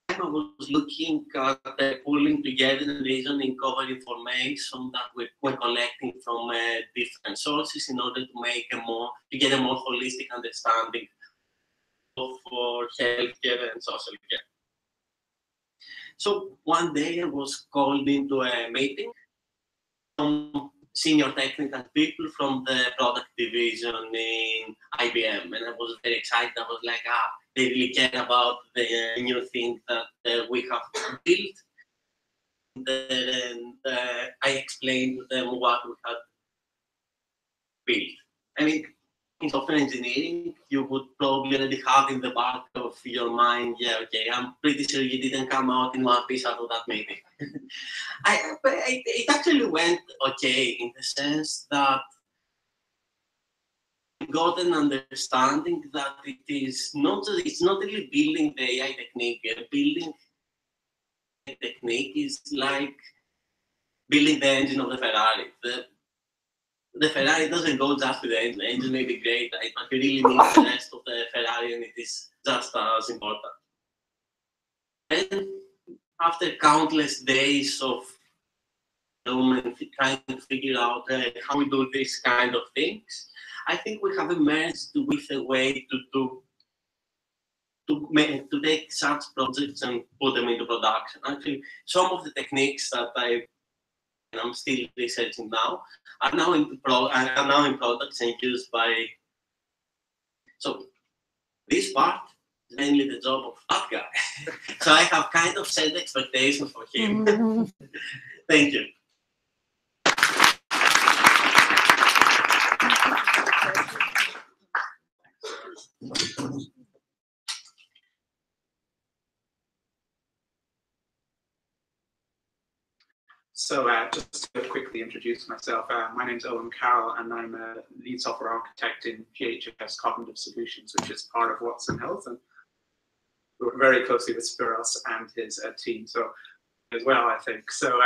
S8: I was looking at pulling together and reasoning cover information that we're collecting from different sources in order to get a more holistic understanding for healthcare and social care. So one day I was called into a meeting from senior technical people from the product division in IBM, and I was very excited. I was like, they really care about the new thing that we have built. And I explained to them what we had built. I mean, in software engineering, you would probably already have in the back of your mind, yeah, okay, I'm pretty sure you didn't come out in one piece out of that meeting. It actually went okay in the sense that I got an understanding that it's not really building the AI technique. Building the technique is like building the engine of the Ferrari. The Ferrari doesn't go just with the engine. The engine may be great, right? But you really need the rest of the Ferrari, and it is just as important. And after countless days of trying to figure out how we do these kind of things, I think we have emerged with a way to take such projects and put them into production. Actually, some of the techniques that I'm still researching now are now in products and used by So this part is mainly the job of that guy. So I have kind of set expectations for him. Thank you.
S9: So just to quickly introduce myself, my name's Owen Carroll, and I'm a lead software architect in GHS Cognitive Solutions, which is part of Watson Health, and we work very closely with Spiros and his team, so as well, I think. So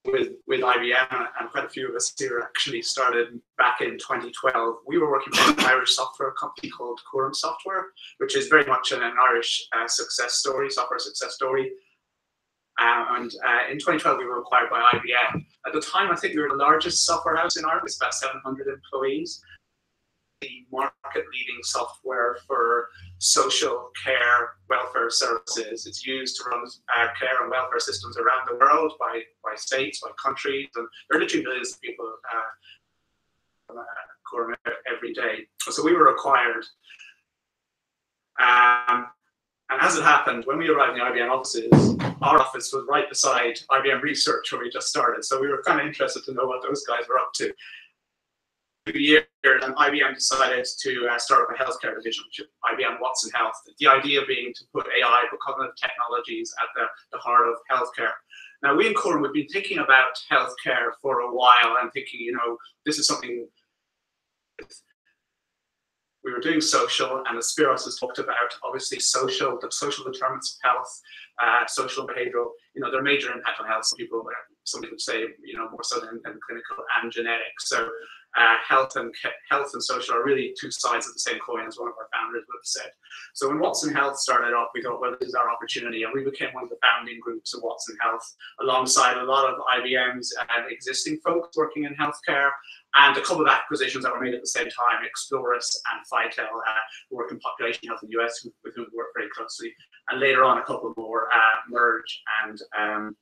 S9: with IBM, and quite a few of us here actually started back in 2012. We were working for an Irish software company called Quorum Software, which is very much an Irish success story, software success story. And in 2012, we were acquired by IBM. At the time, I think we were the largest software house in Ireland. It's about 700 employees. The market-leading software for social care welfare services. It's used to run care and welfare systems around the world by states, by countries, and there are literally millions of people every day. So we were acquired. And as it happened, when we arrived in the IBM offices, our office was right beside IBM Research, where we just started. So we were kind of interested to know what those guys were up to. For a year, and IBM decided to start up a healthcare division, which is IBM Watson Health. The idea being to put AI, put cognitive technologies at the heart of healthcare. Now, we in Quorum, we've been thinking about healthcare for a while and thinking, you know, this is something. We were doing social, and as Spiros has talked about, obviously the social determinants of health, social behavioral, you know, they're major impact on health. Some people would say, you know, more so than clinical and genetic. So health and social are really two sides of the same coin, as one of our founders would have said. So when Watson Health started up, we thought, well, this is our opportunity, and we became one of the founding groups of Watson Health, alongside a lot of IBM's existing folks working in healthcare, and a couple of acquisitions that were made at the same time, Exploris and Phytel, who work in population health in the US, with whom we work very closely. And later on, a couple more, Merge and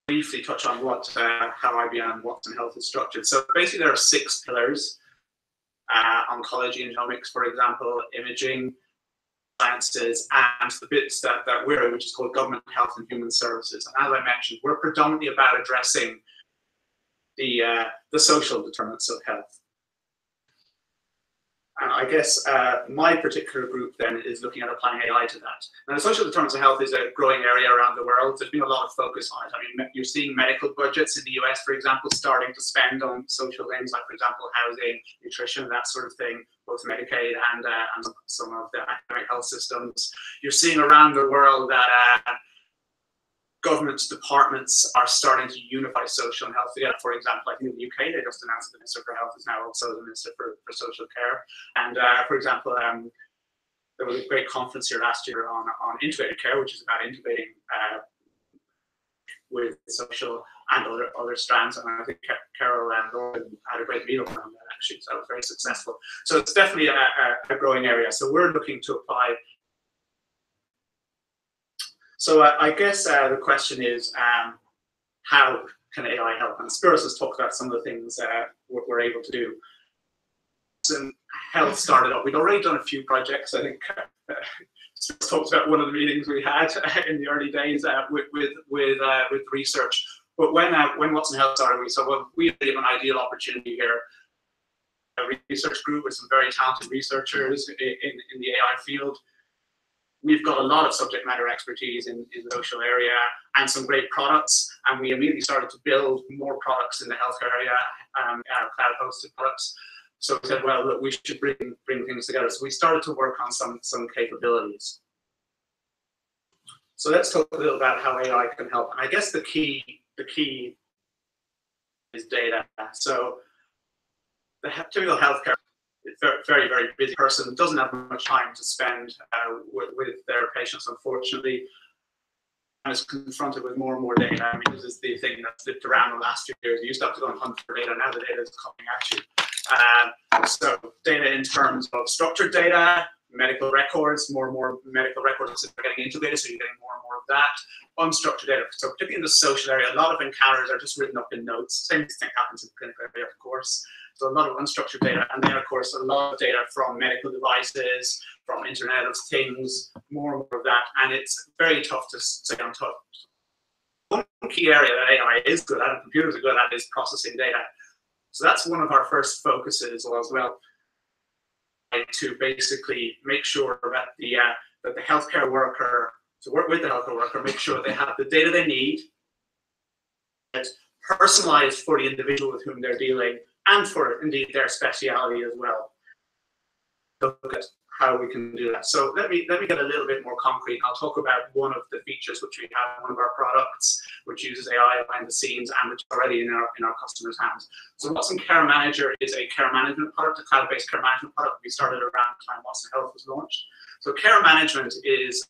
S9: briefly touch on how IBM Watson Health is structured. So basically there are 6 pillars: oncology and genomics, for example, imaging, sciences, and the bits that we're in, which is called government health and human services. And as I mentioned, we're predominantly about addressing the social determinants of health. And I guess my particular group then is looking at applying AI to that. Now, the social determinants of health is a growing area around the world. There's been a lot of focus on it. I mean, you're seeing medical budgets in the US, for example, starting to spend on social things like, for example, housing, nutrition, that sort of thing, both Medicaid and some of the academic health systems. You're seeing around the world that government departments are starting to unify social and health together. For example, I think in the UK, they just announced the Minister for Health is now also the Minister for Social Care. And for example, there was a great conference here last year on intubated care, which is about intubating with social and other strands. And I think Carol and Lauren had a great meetup around that, actually, so that was very successful. So it's definitely a growing area. So we're looking to apply. So I guess the question is, how can AI help? And Spiros has talked about some of the things we're able to do. So health started up. We'd already done a few projects. I think Spiros talked about one of the meetings we had in the early days with research. But when Watson Health started, we said, well, we have an ideal opportunity here. A research group with some very talented researchers in the AI field. We've got a lot of subject matter expertise in the social area and some great products. And we immediately started to build more products in the healthcare area, cloud-hosted products. So we said, well, look, we should bring things together. So we started to work on some capabilities. So let's talk a little about how AI can help. And I guess the key is data. So the typical healthcare, very, very busy person doesn't have much time to spend with their patients, unfortunately, and is confronted with more and more data. I mean, this is the thing that's flipped around the last few years. You used to have to go and hunt for data. Now the data is coming at you. So data in terms of structured data, medical records, more and more medical records are getting integrated, so you're getting more and more of that. Unstructured data, so particularly in the social area, a lot of encounters are just written up in notes. Same thing happens in the clinical area, of course. So a lot of unstructured data, and then of course a lot of data from medical devices, from Internet of Things, more and more of that, and it's very tough to stay on top. One key area that AI is good at, and computers are good at, is processing data. So that's one of our first focuses as well, to basically make sure that the healthcare worker, to work with the healthcare worker, make sure they have the data they need, it's personalized for the individual with whom they're dealing, and for indeed their speciality as well. Look at how we can do that. So let me get a little bit more concrete. I'll talk about one of the features which we have in one of our products, which uses AI behind the scenes and which is already in our customers' hands. So Watson Care Manager is a care management product, a cloud-based care management product. We started around the time Watson Health was launched. So care management is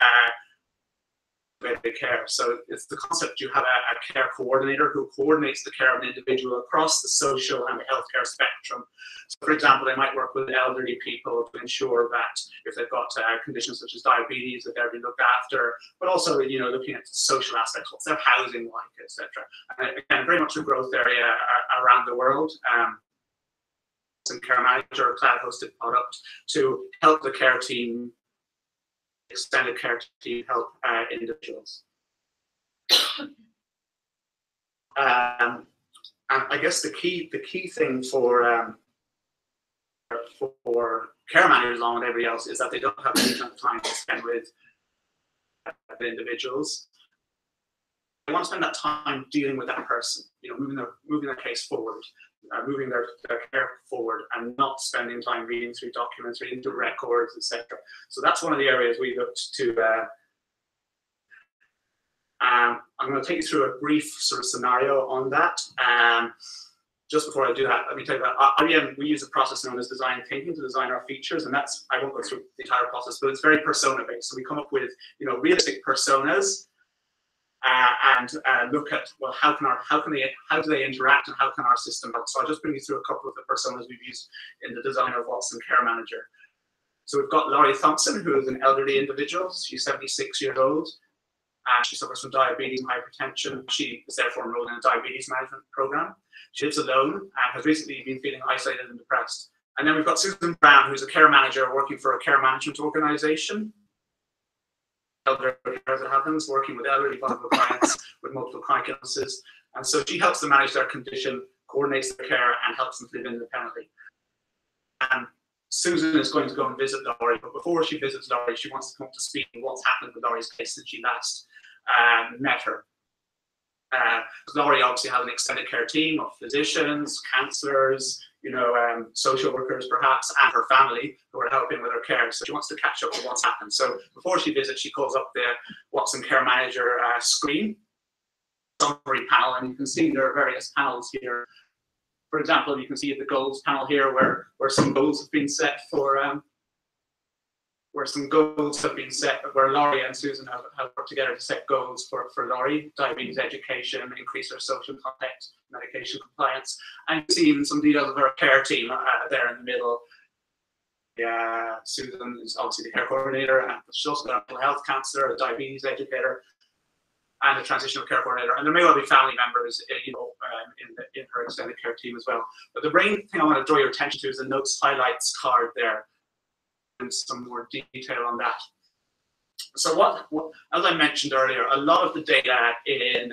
S9: care. So it's the concept you have a care coordinator who coordinates the care of an individual across the social and the healthcare spectrum. So for example, they might work with elderly people to ensure that if they've got conditions such as diabetes, that they're being looked after, but also, you know, looking at the social aspects, what's their housing like, etc. And again, very much a growth area around the world. Some care manager, a cloud-hosted product to help the care team, extended care team, help individuals. And I guess the key thing for care managers along with everybody else is that they don't have any time to spend with the individuals. They want to spend that time dealing with that person, you know, moving their case forward, moving their care forward, and not spending time reading through documents, reading through records, etc. So that's one of the areas we looked to. I'm going to take you through a brief sort of scenario on that. Just before I do that, let me tell you about IBM. We use a process known as design thinking to design our features, and that's, I won't go through the entire process, but it's very persona based. So we come up with, you know, realistic personas. And look at, well, how do they interact, and how can our system help? So I'll just bring you through a couple of the personas we've used in the design of Watson Care Manager. So we've got Laurie Thompson, who is an elderly individual. She's 76 years old. She suffers from diabetes and hypertension. She is therefore enrolled in a diabetes management program. She lives alone and has recently been feeling isolated and depressed. And then we've got Susan Brown, who's a care manager working for a care management organization. Elder care, as it happens, working with elderly vulnerable clients with multiple chronic illnesses. And so she helps them manage their condition, coordinates their care, and helps them live independently. And Susan is going to go and visit Laurie, but before she visits Laurie, she wants to come up to speed on what's happened with Laurie's case since she last met her. Laurie obviously has an extended care team of physicians, counsellors, you know, social workers perhaps, and her family who are helping with her care. So she wants to catch up with what's happened. So before she visits, she calls up the Watson Care Manager screen, summary panel, and you can see there are various panels here. For example, you can see the goals panel here where some goals have been set for where Laurie and Susan have worked together to set goals for Laurie: diabetes education, increase her social contact, medication compliance, and you see even some details of her care team there in the middle. Yeah, Susan is obviously the care coordinator, and she's also got a mental health counsellor, a diabetes educator, and a transitional care coordinator. And there may well be family members, you know, in her extended care team as well. But the main thing I want to draw your attention to is the notes highlights card there, and some more detail on that. So what as I mentioned earlier, a lot of the data in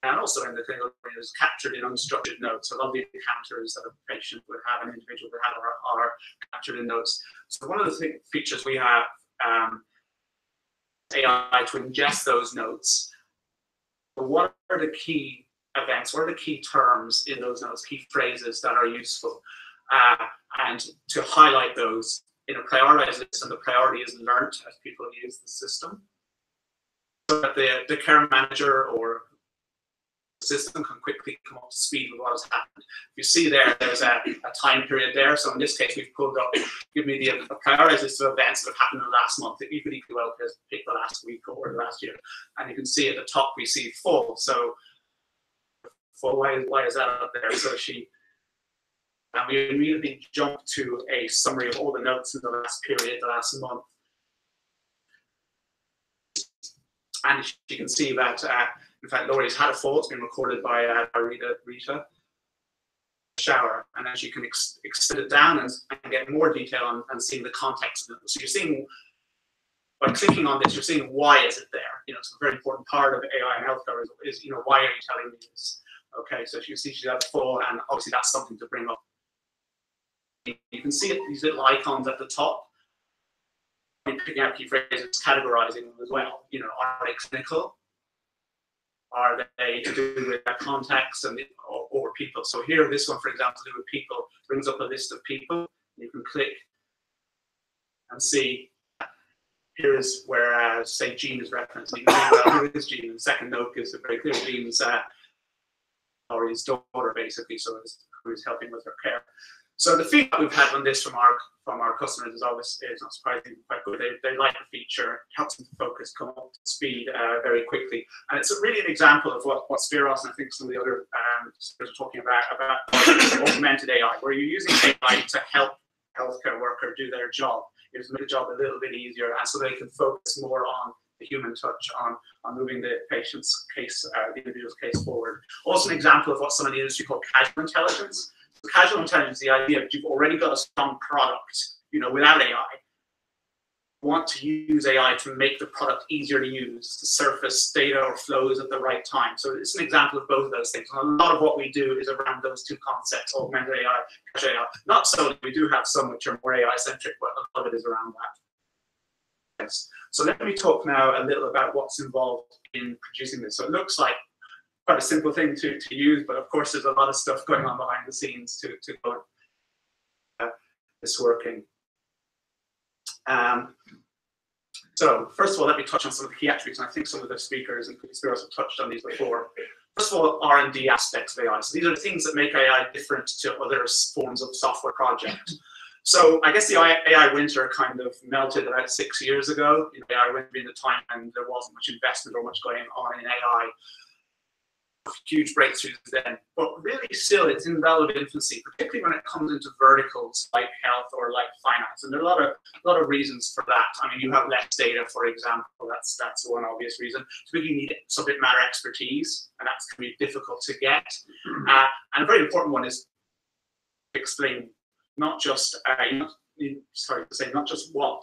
S9: and also in the clinical domain is captured in unstructured notes. A lot of the encounters that a patient would have, an individual would have, are captured in notes. So one of the features we have AI to ingest those notes. But what are the key events? What are the key terms in those notes, key phrases that are useful? And to highlight those in a prioritized list, and the priority is learnt as people use the system. So that the care manager or the system can quickly come up to speed with what has happened. You see there's a time period there. So in this case, we've pulled up, give me the prioritized list of events that have happened in the last month. You could equally well just pick the last week or the last year. And you can see at the top, we see full. So full, why is that up there? So she And we immediately jump to a summary of all the notes in the last period, the last month. And you can see that, in fact, Laurie's had a fall. It's been recorded by Rita. Shower, and then you can extend it down and get more detail and seeing the context of it. So you're seeing, by clicking on this, you're seeing why is it there. You know, it's a very important part of AI and healthcare is you know, why are you telling me this? Okay, so if you see she's had a fall, and obviously that's something to bring up. You can see it, these little icons at the top. Picking out key phrases, categorizing them as well. You know, are they clinical? Are they to do with their contacts and or people? So here, this one, for example, to do with people, brings up a list of people. You can click and see. Here is where, say, Jean is referenced. You can see, well, who is Jean? The second note gives it very clear. Jean's Laurie's daughter, basically, so who is helping with her care. So the feedback we've had on this from our customers is obviously, it's not surprising, quite good. They like the feature, helps them to focus, come up to speed very quickly, and it's really an example of what Spiros and I think some of the other speakers are talking about augmented AI, where you're using AI to help healthcare worker do their job. It's made the job a little bit easier, and so they can focus more on the human touch, on moving the patient's case, the individual's case forward. Also, an example of what some of the industry call casual intelligence. Casual intelligence is the idea that you've already got a strong product, you know, without AI. You want to use AI to make the product easier to use, to surface data or flows at the right time. So it's an example of both of those things. And a lot of what we do is around those two concepts, augmented AI, casual AI. Not solely, we do have some which are more AI-centric, but a lot of it is around that. Yes. So let me talk now a little about what's involved in producing this. So it looks like quite a simple thing to use, but of course there's a lot of stuff going on behind the scenes to go this working. So first of all, let me touch on some of the key attributes, and I think some of the speakers and speakers have touched on these before. First of all, R&D aspects of AI. So these are the things that make AI different to other forms of software project. So I guess the AI winter kind of melted about 6 years ago. You know, AI winter being the time when there wasn't much investment or much going on in AI. Huge breakthroughs then, but really still it's in relative infancy, particularly when it comes into verticals like health or like finance. And there are a lot of reasons for that. I mean, you have less data, for example. That's one obvious reason. Typically, you need subject matter expertise, and that's going to be difficult to get. And a very important one is to explain not just not just what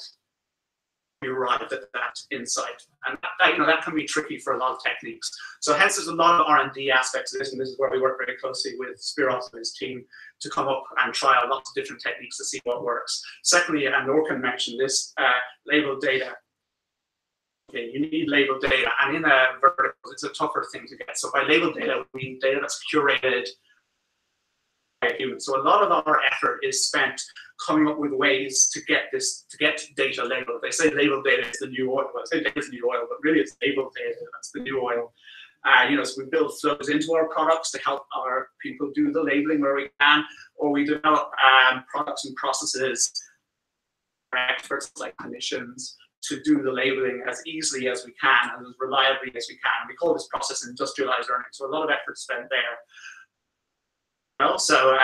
S9: you arrived at that insight, and that can be tricky for a lot of techniques. So hence there's a lot of R&D aspects of this, and this is where we work very closely with Spiros and his team to come up and try out lots of different techniques to see what works. Secondly, and Orkan mentioned this, labeled data. Okay, you need labeled data, and in a vertical, it's a tougher thing to get. So by labeled data, we mean data that's curated by a human. So a lot of our effort is spent coming up with ways to get data labeled. They say labeled data is the new oil. Well, I say data is the new oil, but really it's labeled data that's the new oil. So we build flows into our products to help our people do the labeling where we can, or we develop products and processes for experts like clinicians to do the labeling as easily as we can and as reliably as we can. We call this process industrialized learning. So a lot of effort spent there. Well, so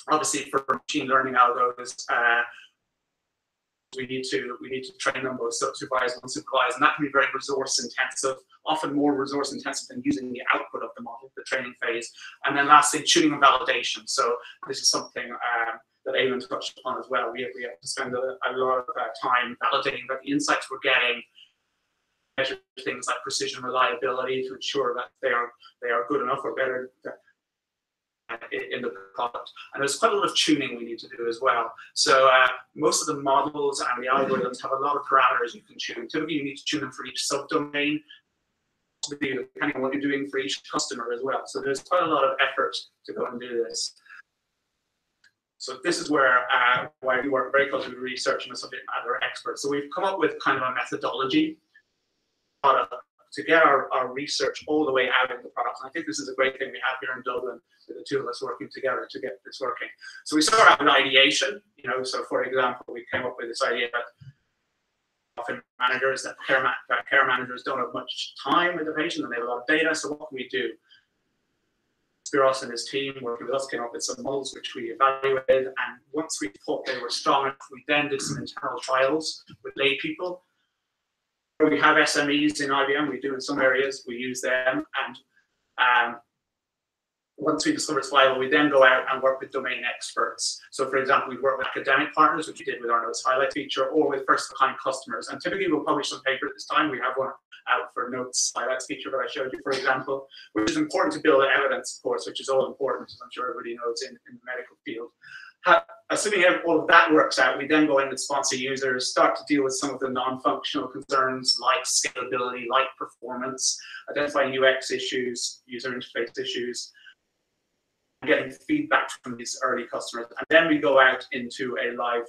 S9: obviously for machine learning algorithms, we need to train them both supervised and unsupervised, and that can be very resource intensive, often more resource intensive than using the output of the model, the training phase. And then lastly, tuning and validation. So this is something that Eamon touched upon as well. We have to spend a lot of time validating that the insights we're getting, measure things like precision, reliability to ensure that they are good enough or better in the product. And there's quite a lot of tuning we need to do as well. So most of the models and the algorithms have a lot of parameters you can tune. Typically you need to tune them for each subdomain, depending on what you're doing for each customer as well. So there's quite a lot of effort to go and do this. So this is where why we work very closely with research and subject matter experts. So we've come up with kind of a methodology to get our research all the way out in the product. And I think this is a great thing we have here in Dublin, with the two of us working together to get this working. So we start out with ideation. So for example, we came up with this idea that often care managers don't have much time with the patient and they have a lot of data. So what can we do? Spiros and his team, working with us, came up with some models which we evaluated. And once we thought they were strong enough, we then did some internal trials with lay people. We have SMEs in IBM, we do in some areas, we use them. And once we discover it's viable, we then go out and work with domain experts. So for example, we work with academic partners, which we did with our Notes Highlight feature, or with first-of-kind customers. And typically we'll publish some paper at this time. We have one out for Notes Highlights feature that I showed you, for example, which is important to build evidence, of course, which is all important, as I'm sure everybody knows in the medical field. Assuming all of that works out, we then go in with sponsor users, start to deal with some of the non-functional concerns like scalability, like performance, identifying UX issues, user interface issues, getting feedback from these early customers. And then we go out into a live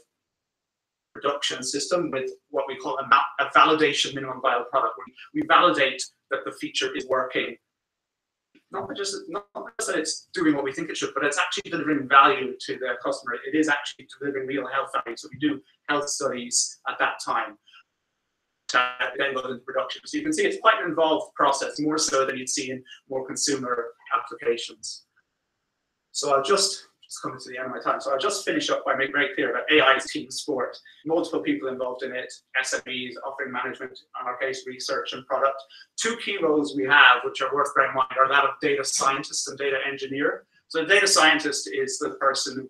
S9: production system with what we call a validation minimum viable product, where we validate that the feature is working. Not just that it's doing what we think it should, but it's actually delivering value to the customer. It is actually delivering real health value. So we do health studies at that time. That then goes into production. So you can see it's quite an involved process, more so than you'd see in more consumer applications. So I'll just coming to the end of my time. So I'll just finish up by making very clear that AI is team sport. Multiple people involved in it, SMEs, offering management, in our case, research and product. Two key roles we have, which are worth bearing in mind, are that of data scientist and data engineer. So the data scientist is the person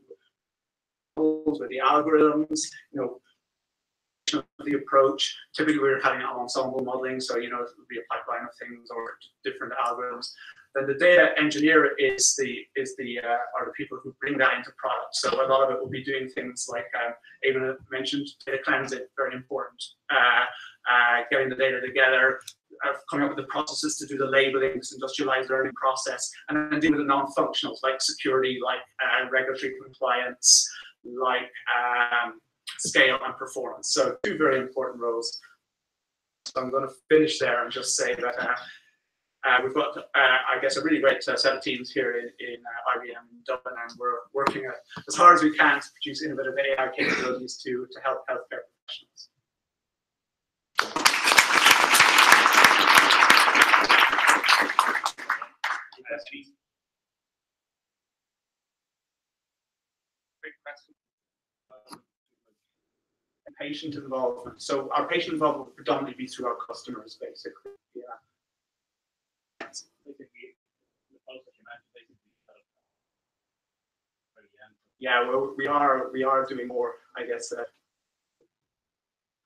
S9: who deals with the algorithms, the approach. Typically, we're having ensemble modeling, so it would be a pipeline of things or different algorithms. Then the data engineer are the people who bring that into product. So a lot of it will be doing things like Ava mentioned, data cleansing, very important. Getting the data together, coming up with the processes to do the labeling, this industrialized learning process, and then dealing with the non-functionals like security, like regulatory compliance, like scale and performance. So two very important roles. So I'm going to finish there and just say that we've got, I guess, a really great set of teams here in IBM in Dublin, and we're working as hard as we can to produce innovative AI capabilities to help healthcare professionals. Great question. Patient involvement. So our patient involvement will predominantly be through our customers, basically. Yeah. Yeah, well, we are doing more, I guess.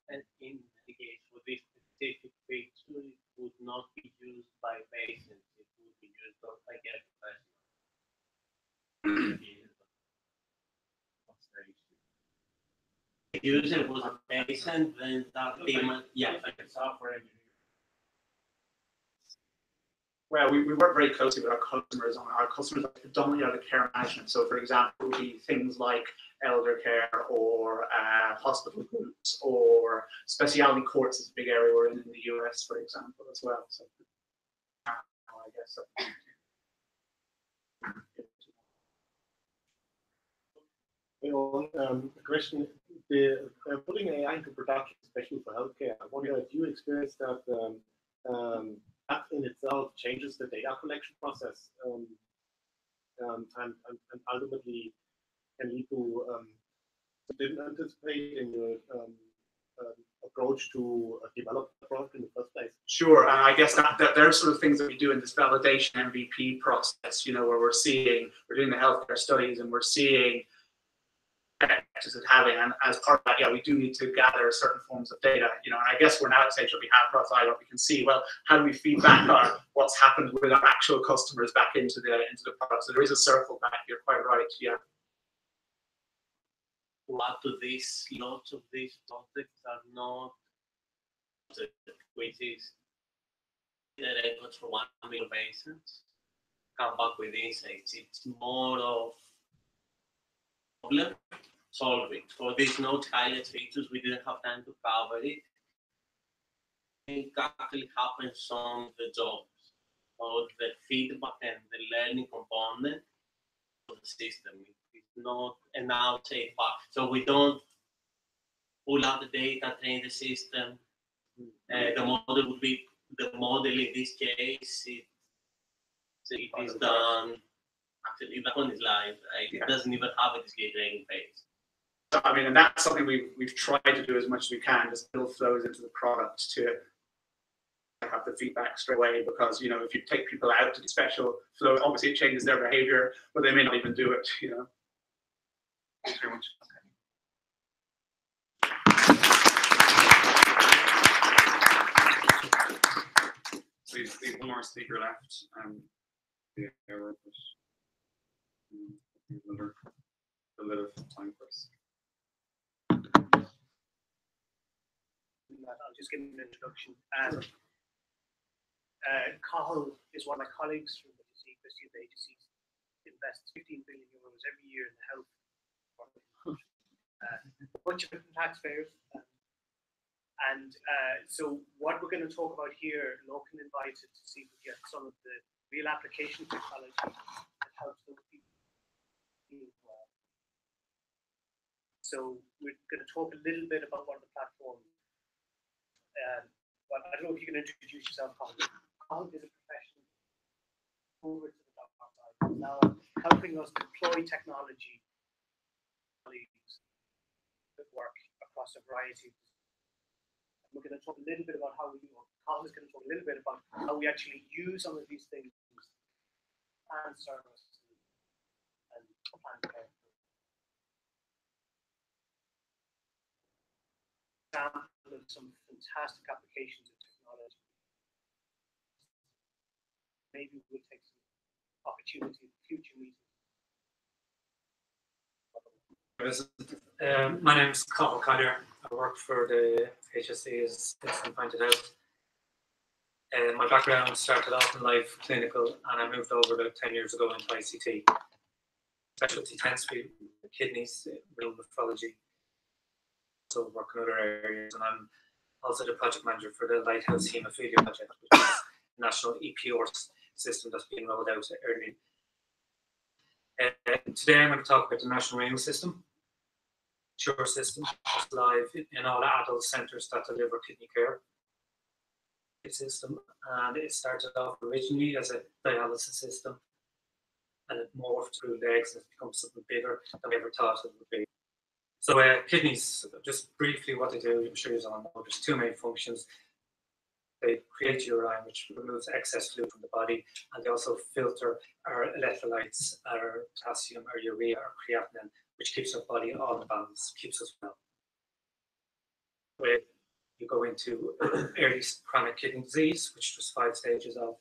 S8: And in the case for this specific feature, it would not be used by patients. It would be used by care professionals. If user was a patient, then that payment, yeah, like a software engineer.
S9: Well, we work very closely with our customers. Our customers are predominantly out of care management. So, for example, it would be things like elder care or hospital groups or specialty courts is a big area we're in the US, for example, as well. So, I guess.
S2: The question, putting AI into production, especially for healthcare, I wonder if you experienced that that in itself changes the data collection process and ultimately can lead to didn't anticipate in your approach to develop the product in the first place.
S9: Sure, and I guess that there are sort of things that we do in this validation MVP process, where we're doing the healthcare studies and we're seeing effects it's having, and as part of that, yeah, we do need to gather certain forms of data, and I guess we're now at a stage that we have products that we can see, well, how do we feed back what's happened with our actual customers back into the product? So there is a circle back. You're quite right, yeah.
S8: What to this, lots of these projects are not, which is the records for 1 million patients, come back with insights. It's more of problem solving. For these Notes Highlights features, we didn't have time to cover it. It actually happens on the jobs, or the feedback and the learning component of the system. It's not an outside part. So we don't pull out the data, train the system. The model would be, the model in this case, it is done Actually, that one is live. Right?
S9: Yeah.
S8: It doesn't even have a display phase.
S9: So, I mean, and that's something we've tried to do as much as we can, just build flows into the product to have the feedback straight away, because, you know, if you take people out to the special flow, obviously it changes their behavior, but they may not even do it, you know. Thanks very much.
S1: So we have one more speaker left. Yeah, we're another a bit of time for us.
S10: I'll just give an introduction. Cathal is one of my colleagues from the Christian Agency. Invests 15 billion euros every year in the health department. A bunch of different taxpayers. So what we're going to talk about here, Logan invited to see if we get some of the real application technology that helps those people feel well. So we're going to talk a little bit about one of the platforms. Well, I don't know if you can introduce yourself, Colin. Colin is a professional over to the doctor side, now helping us deploy technology that work across a variety of. We're going to talk a little bit about how we do it. Colin is going to talk a little bit about how we actually use some of these things and service and plan care. Example of some fantastic applications of technology. Maybe we'll take some opportunity in future meetings.
S11: My name is Cathal Collier. I work for the HSE, as Vincent pointed out. My background started off in life clinical, and I moved over about 10 years ago into ICT. Specialty tends to be kidneys, renal nephrology, so work in other areas. And I'm also the project manager for the Lighthouse Haemophilia project, which is a national EPR system that's being rolled out early. Today I'm going to talk about the National Renal System. Sure system is live in all adult centres that deliver kidney care. System, and it started off originally as a dialysis system, and it morphed through legs and it's become something bigger than we ever thought it would be. So kidneys, just briefly what they do, I'm sure you all know, there's two main functions. They create urine, which removes excess fluid from the body, and they also filter our electrolytes, our potassium, our urea, our creatinine, which keeps our body all in balance, keeps us well. You go into early chronic kidney disease, which there's 5 stages of.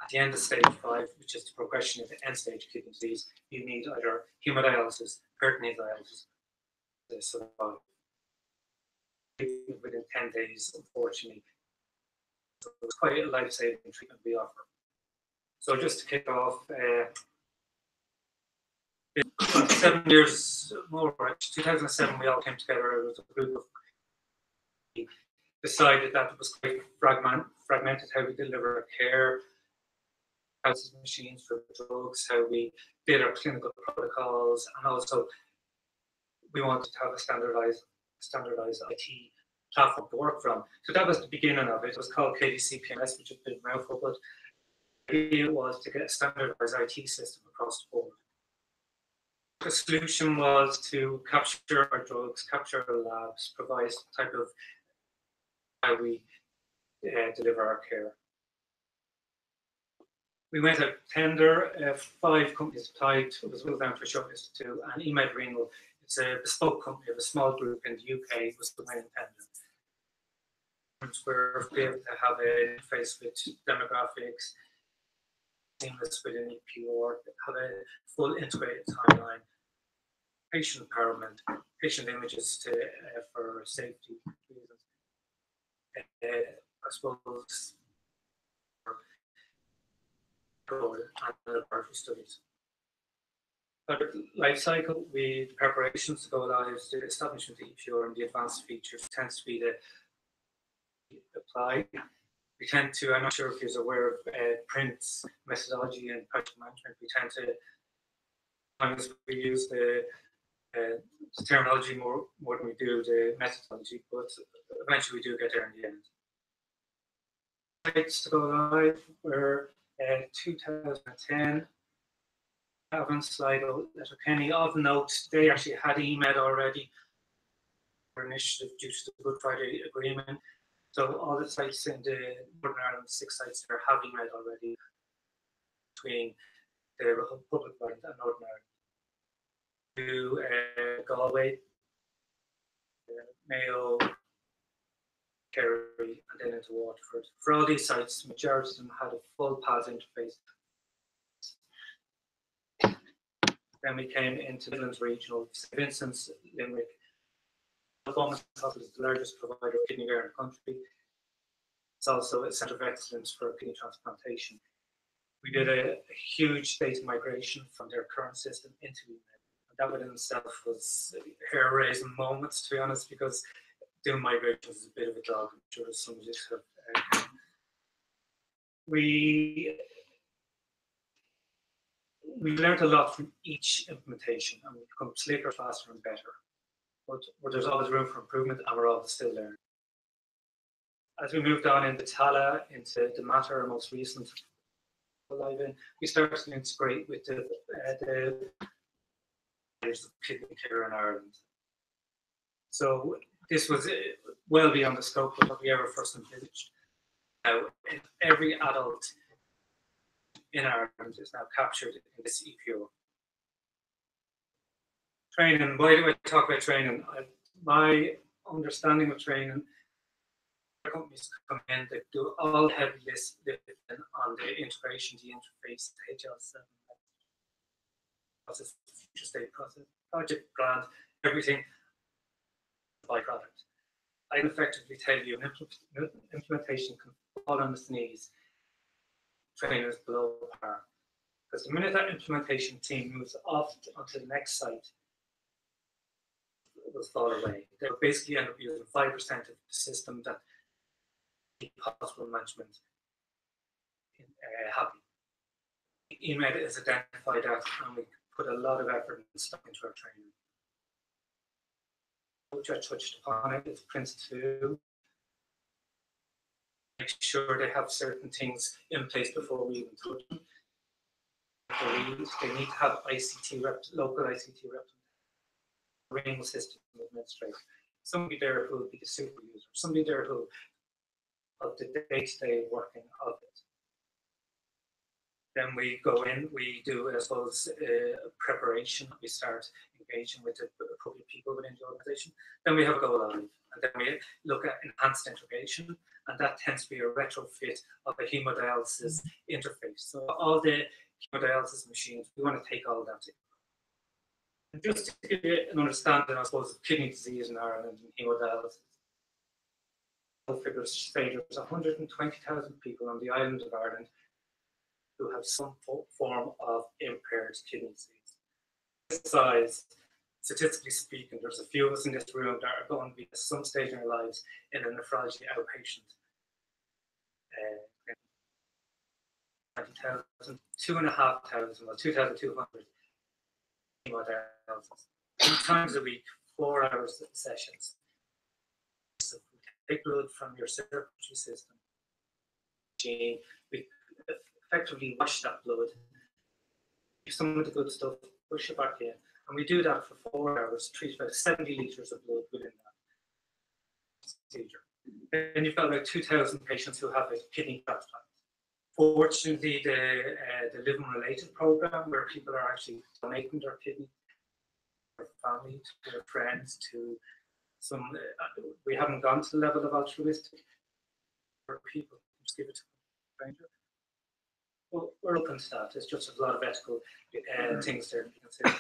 S11: At the end of stage 5, which is the progression of end stage kidney disease, you need either hemodialysis, peritoneal dialysis to survive. Within 10 days, unfortunately. So it's quite a life-saving treatment we offer. So just to kick off, 7 years more, 2007, we all came together as a group of decided that it was quite fragmented how we deliver care, houses, machines for drugs, how we did our clinical protocols, and also we wanted to have a standardized IT platform to work from. So that was the beginning of it. It was called KDC-PMS, which is a bit mouthful, but the idea was to get a standardized IT system across the board. The solution was to capture our drugs, capture our labs, provide some type of how we deliver our care. We went out tender, 5 companies applied, it was well down to a shortlist of 2, and eMed Renal, it's a bespoke company of a small group in the UK, was the winning tender. We're able to have an interface with demographics, seamless with an EPR, have a full integrated timeline, patient empowerment, patient images for safety reasons. I suppose and laboratory studies. But life cycle, the preparations to go live, the establishment of EPR and the advanced features tends to be the apply. We tend to, I'm not sure if you're aware of Print's methodology and project management, we tend to, sometimes we use the terminology more than we do the methodology, but eventually we do get there in the end. Sites to go live were 2010, Cavan, Sligo, Letterkenny. Of note, they actually had EMED already, their initiative due to the Good Friday Agreement. So all the sites in the Northern Ireland, 6 sites there have EMED already between the Republic of Ireland and Northern Ireland. To Galway, Mayo, Kerry, and then into Waterford. For all these sites, the majority of them had a full PAS interface. Then we came into Midlands Regional, St Vincent's, Limerick. Performance Hospital is the largest provider of kidney care in the country. It's also a centre of excellence for kidney transplantation. We did a huge data migration from their current system into EMED. That within itself was hair-raising moments, to be honest, because doing migration is a bit of a dog. I'm sure some of you have. We learned a lot from each implementation, and we become slicker, faster, and better. But there's always room for improvement, and we're always still learning. As we moved on into Tala, into the Matter, our most recent live in, we started to integrate with the kidney care in Ireland. So this was well beyond the scope of what we ever first envisaged. Now, every adult in Ireland is now captured in this EPO. Training, why do I talk about training? My understanding of training, companies come in, they do all heavy lifting on the integration, the interface, the HL7, process, future state process, project grant, everything, byproduct. I can effectively tell you an implementation can fall on its knees, training is below par. Because the minute that implementation team moves off onto the next site, it will fall away. They'll basically end up using 5% of the system that the hospital management happy. EMED is identified that, and we put a lot of effort and stuff into our training. Which I touched upon it, it's Prince 2. Make sure they have certain things in place before we even touch them. They need to have ICT local ICT rep, ring system administrator, somebody there who will be the super user, somebody there who of the day-to-day working of it. Then we go in, we do, I suppose, preparation. We start engaging with the appropriate people within the organization. Then we have a go live, and then we look at enhanced integration, and that tends to be a retrofit of a hemodialysis interface. So all the hemodialysis machines, we want to take all that in. And just to give you an understanding, I suppose, of kidney disease in Ireland and hemodialysis, figures say there's 120,000 people on the island of Ireland who have some form of impaired kidney disease. This size, statistically speaking, there's a few of us in this room that are going to be at some stage in our lives in a nephrology outpatient. 20,000, 2,500, well, 2,200 hemodialysis. 2 times a week, 4 hours sessions. So we take blood from your circulatory system. We effectively wash that blood, give some of the good stuff, push it back in, and we do that for 4 hours, treat about 70 litres of blood within that procedure. Then you've got about 2,000 patients who have a kidney transplant. Fortunately, the Living Related program, where people are actually donating their kidney, their family, to their friends, to some, we haven't gone to the level of altruistic for people, just give it to a stranger. Well, we're open to that. It's just a lot of ethical things there to consider.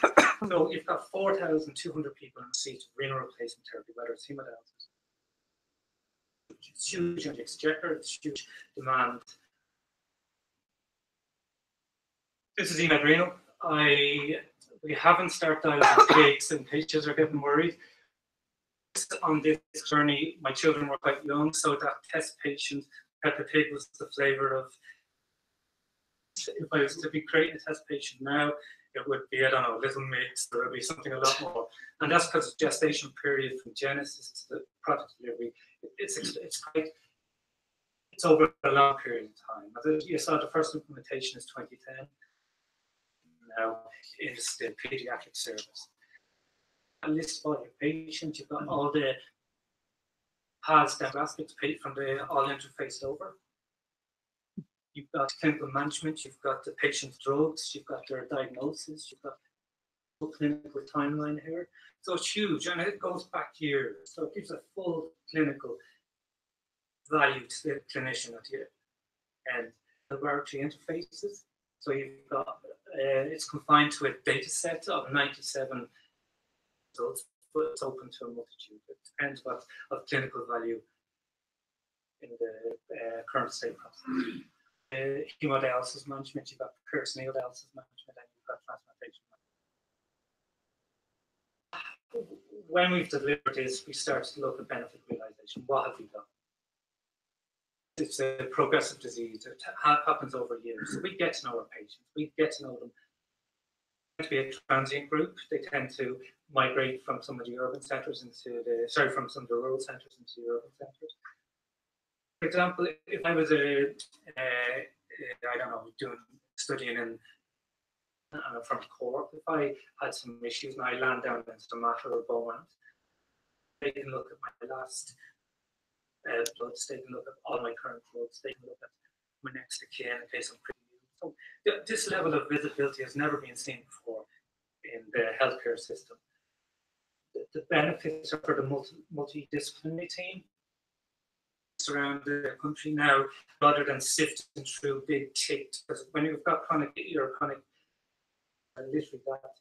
S11: So you've got 4,200 people in receipt of renal replacement therapy, whether it's hemodialysis. It's huge in the exchequer, it's huge demand. This is EMED Renal. We haven't started dialing pigs, and patients are getting worried. On this journey, my children were quite young, so that test patient, Peppa Pig, was the flavour of. If I was to be creating a test patient now, it would be, I don't know, a little mix, or it would be something a lot more. And that's because the gestation period from genesis to the product delivery, it's over a long period of time. As you saw, the first implementation is 2010. now in the pediatric service. A list of all your patients, you've got all the PAS demographics from the all interfaced over. You've got clinical management, you've got the patient's drugs, you've got their diagnosis, you've got a clinical timeline here. So it's huge, and it goes back years. So it gives a full clinical value to the clinician at the end. Laboratory interfaces. So you've got, it's confined to a data set of 97 results, but it's open to a multitude. It depends what of clinical value in the current state process. Hemodialysis management, you've got peritoneal dialysis management, and you've got transplantation management. When we've delivered this, we start to look at benefit realization. What have we done? It's a progressive disease. It happens over years. So we get to know our patients. We get to know them. To be a transient group, they tend to migrate from some of the urban centres into from some of the rural centres into the urban centres. For example, if I was I don't know, studying in from Cork, if I had some issues and I land down in Stomata or Beaumont, they can look at my last bloods, they can look at all my current bloods, they can look at my next of kin in case I'm pretty new. So this level of visibility has never been seen before in the healthcare system. The benefits are for the multidisciplinary team around the country now, rather than sifting through big ticks. Because when you've got chronic, literally that,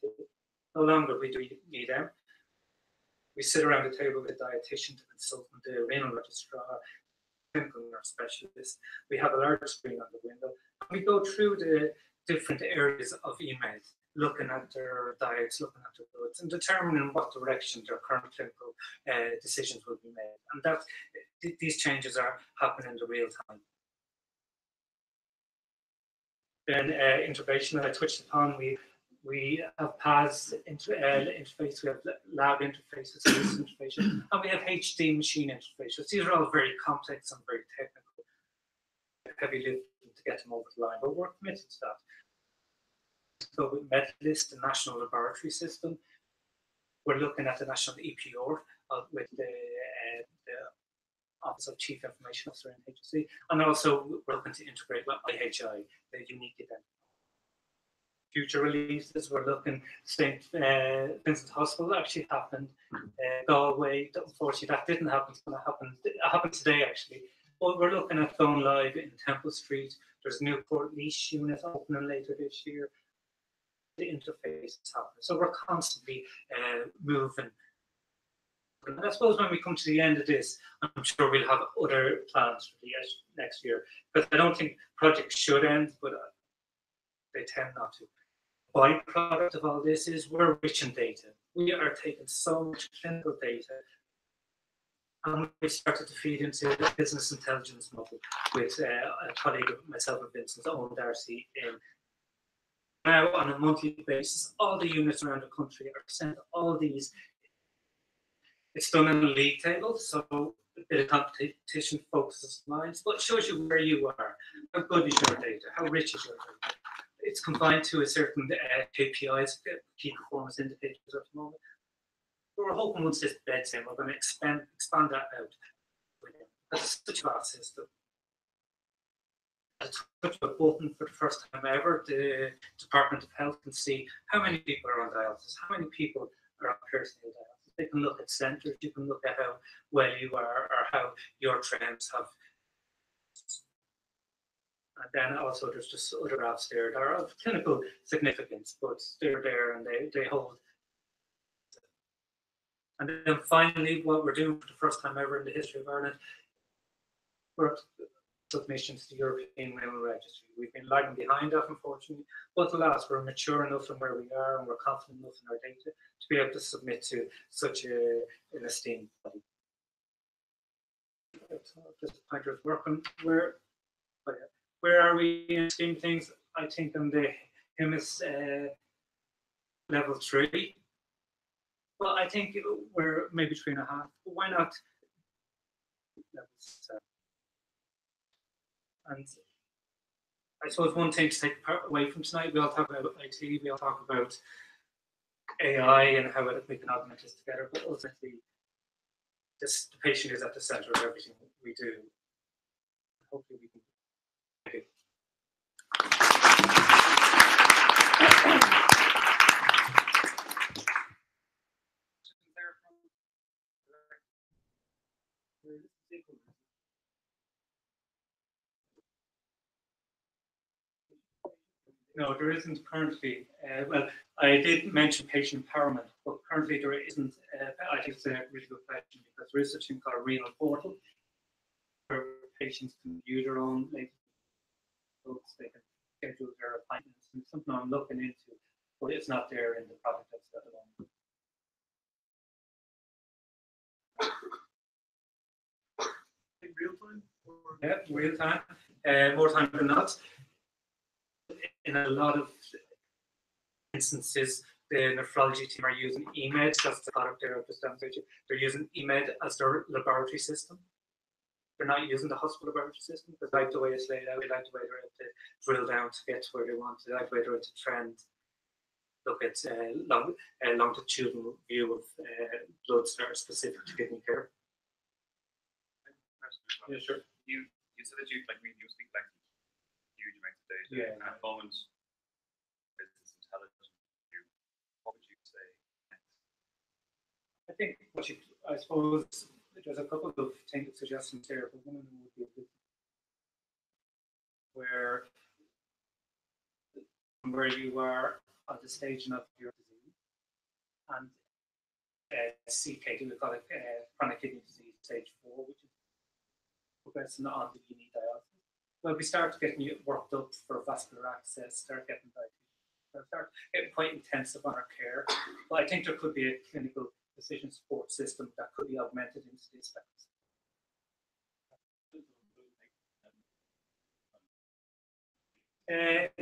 S11: no longer we do need them. We sit around the table with a dietitian, the consultant, the renal registrar, clinical nurse specialist. We have a large screen on the window. And we go through the different areas of emails, looking at their diets, looking at their goods, and determining what direction their current clinical decisions will be made. And that these changes are happening in the real time. Then integration that I touched upon, we have PAS interface, we have lab interfaces, interfaces, and we have HD machine interfaces. These are all very complex and very technical, heavy lifting to get them over the line, but we're committed to that. So with Medlist, the National Laboratory System, we're looking at the National EPR with the Office of Chief Information Officer in HSE, and also we're looking to integrate with IHI, the unique identity. Future releases, we're looking, St. Vincent Hospital actually happened, Galway, unfortunately that didn't happen, it happened today actually, but we're looking at going live in Temple Street. There's a Newport leash unit opening later this year. The interface is happening, so we're constantly moving. And I suppose when we come to the end of this, I'm sure we'll have other plans for the next year, because I don't think projects should end, but they tend not to. Byproduct of all this is we're rich in data. We are taking so much clinical data, and we started to feed into the business intelligence model with a colleague of myself and Vincent's own Darcy in. Now, on a monthly basis, all the units around the country are sent all these. It's done in a league table, so a bit of competition focuses minds, but it shows you where you are. How good is your data? How rich is your data? It's confined to a certain KPIs, key performance indicators at the moment. We're hoping once this bed's in, we're going to expand that out. That's such a vast system. I touched a button for the first time ever. The Department of Health can see how many people are on dialysis, how many people are on peritoneal dialysis. They can look at centres, you can look at how well you are or how your trends have. And then also there's just other apps there that are of clinical significance, but they're there and they hold. And then finally, what we're doing for the first time ever in the history of Ireland, we're submission to the European Renal Registry. We've been lagging behind that, unfortunately, but alas, we're mature enough in where we are and we're confident enough in our data to be able to submit to such an esteemed body. Just a pointer of working. Where are we in esteemed things? I think on the HIMSS level 3. Well, I think we're maybe 3.5. But why not level 7? And I suppose one thing to take away from tonight, we all talk about IT, we all talk about AI and how we can augment this together, but ultimately, the patient is at the center of everything we do. Hopefully we can. Thank you. No, there isn't currently. Well, I did mention patient empowerment, but currently there isn't. I think it's a really good question because there is such a thing called a renal portal where patients can view their own labels, they can schedule their appointments, and it's something I'm looking into, but it's not there in the product that's at the moment.
S10: In real time? Or?
S11: Yeah, real time, more time than not. In a lot of instances, the nephrology team are using EMED, that's the product there, they're using EMED as their laboratory system. They're not using the hospital laboratory system because they like the way it's laid out, they like the way they're able to drill down to get to where they want, they like the way they're able to trend, look at longitudinal view of bloods that are specific to kidney care. Yeah, sure.
S1: You said that you speak like huge amounts of data.
S11: Yeah.
S1: At the moment, business intelligence. What would you say next?
S11: I think I suppose there's a couple of suggestions here, but one of them would be a good where you are at the stage of your disease and CKD, we call it chronic kidney disease stage 4, which is progressing on to you need dialysis. Well, we start getting you worked up for vascular access, start getting diabetes, start getting quite intensive on our care. But I think there could be a clinical decision support system that could be augmented into these steps.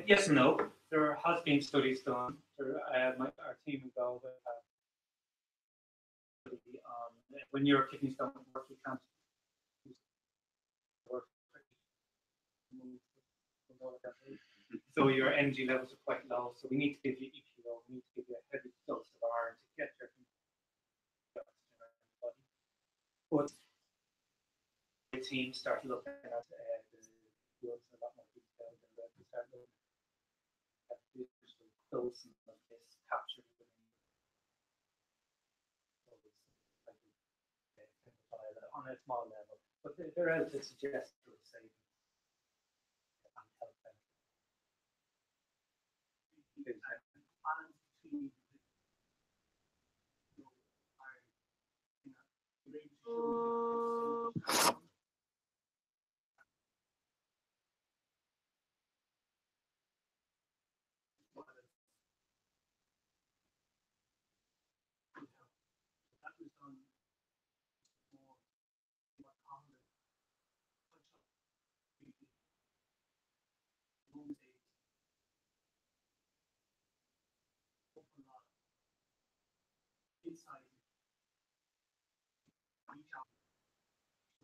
S11: Yes and no. There has been studies done. Our team involved when your kidneys don't work, you can't work. So your energy levels are quite low. So we need to give you EPO. We need to give you a heavy dose of iron to get your body. But the team start looking at the bloods in a lot more detail than that. We start looking at the dosing of this captured on a small level. But they're able to suggest savings.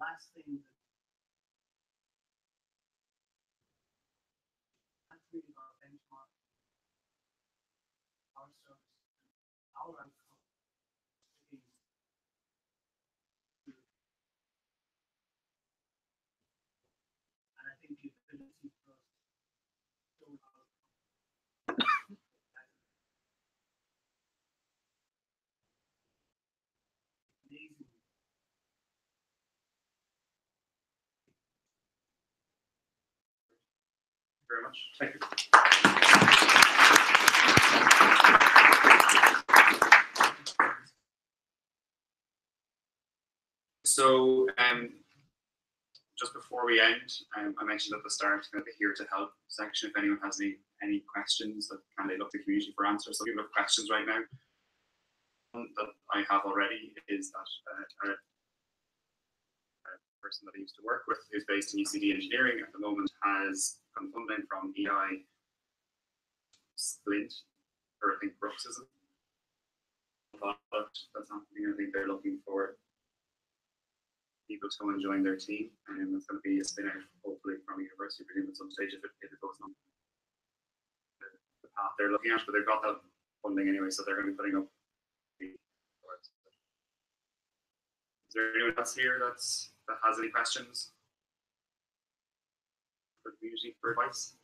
S10: Last thing that's really our benchmark, our service, our outcome against and I think the ability for us to show amazing.
S1: Very much.
S11: Thank you.
S1: So, just before we end, I mentioned at the start the here to help section. If anyone has any questions that can they look to the community for answers. So, if you have questions right now, one that I have already is that a person that I used to work with is based in UCD Engineering at the moment has funding from EI splint, or I think bruxism. But that's not something I think they're looking for people to come and join their team, and it's going to be a spin out hopefully from University of Virginia at some stage if it goes on the path they're looking at, but they've got that funding anyway, so they're going to be putting up. Is there anyone else here that has any questions for the community for advice?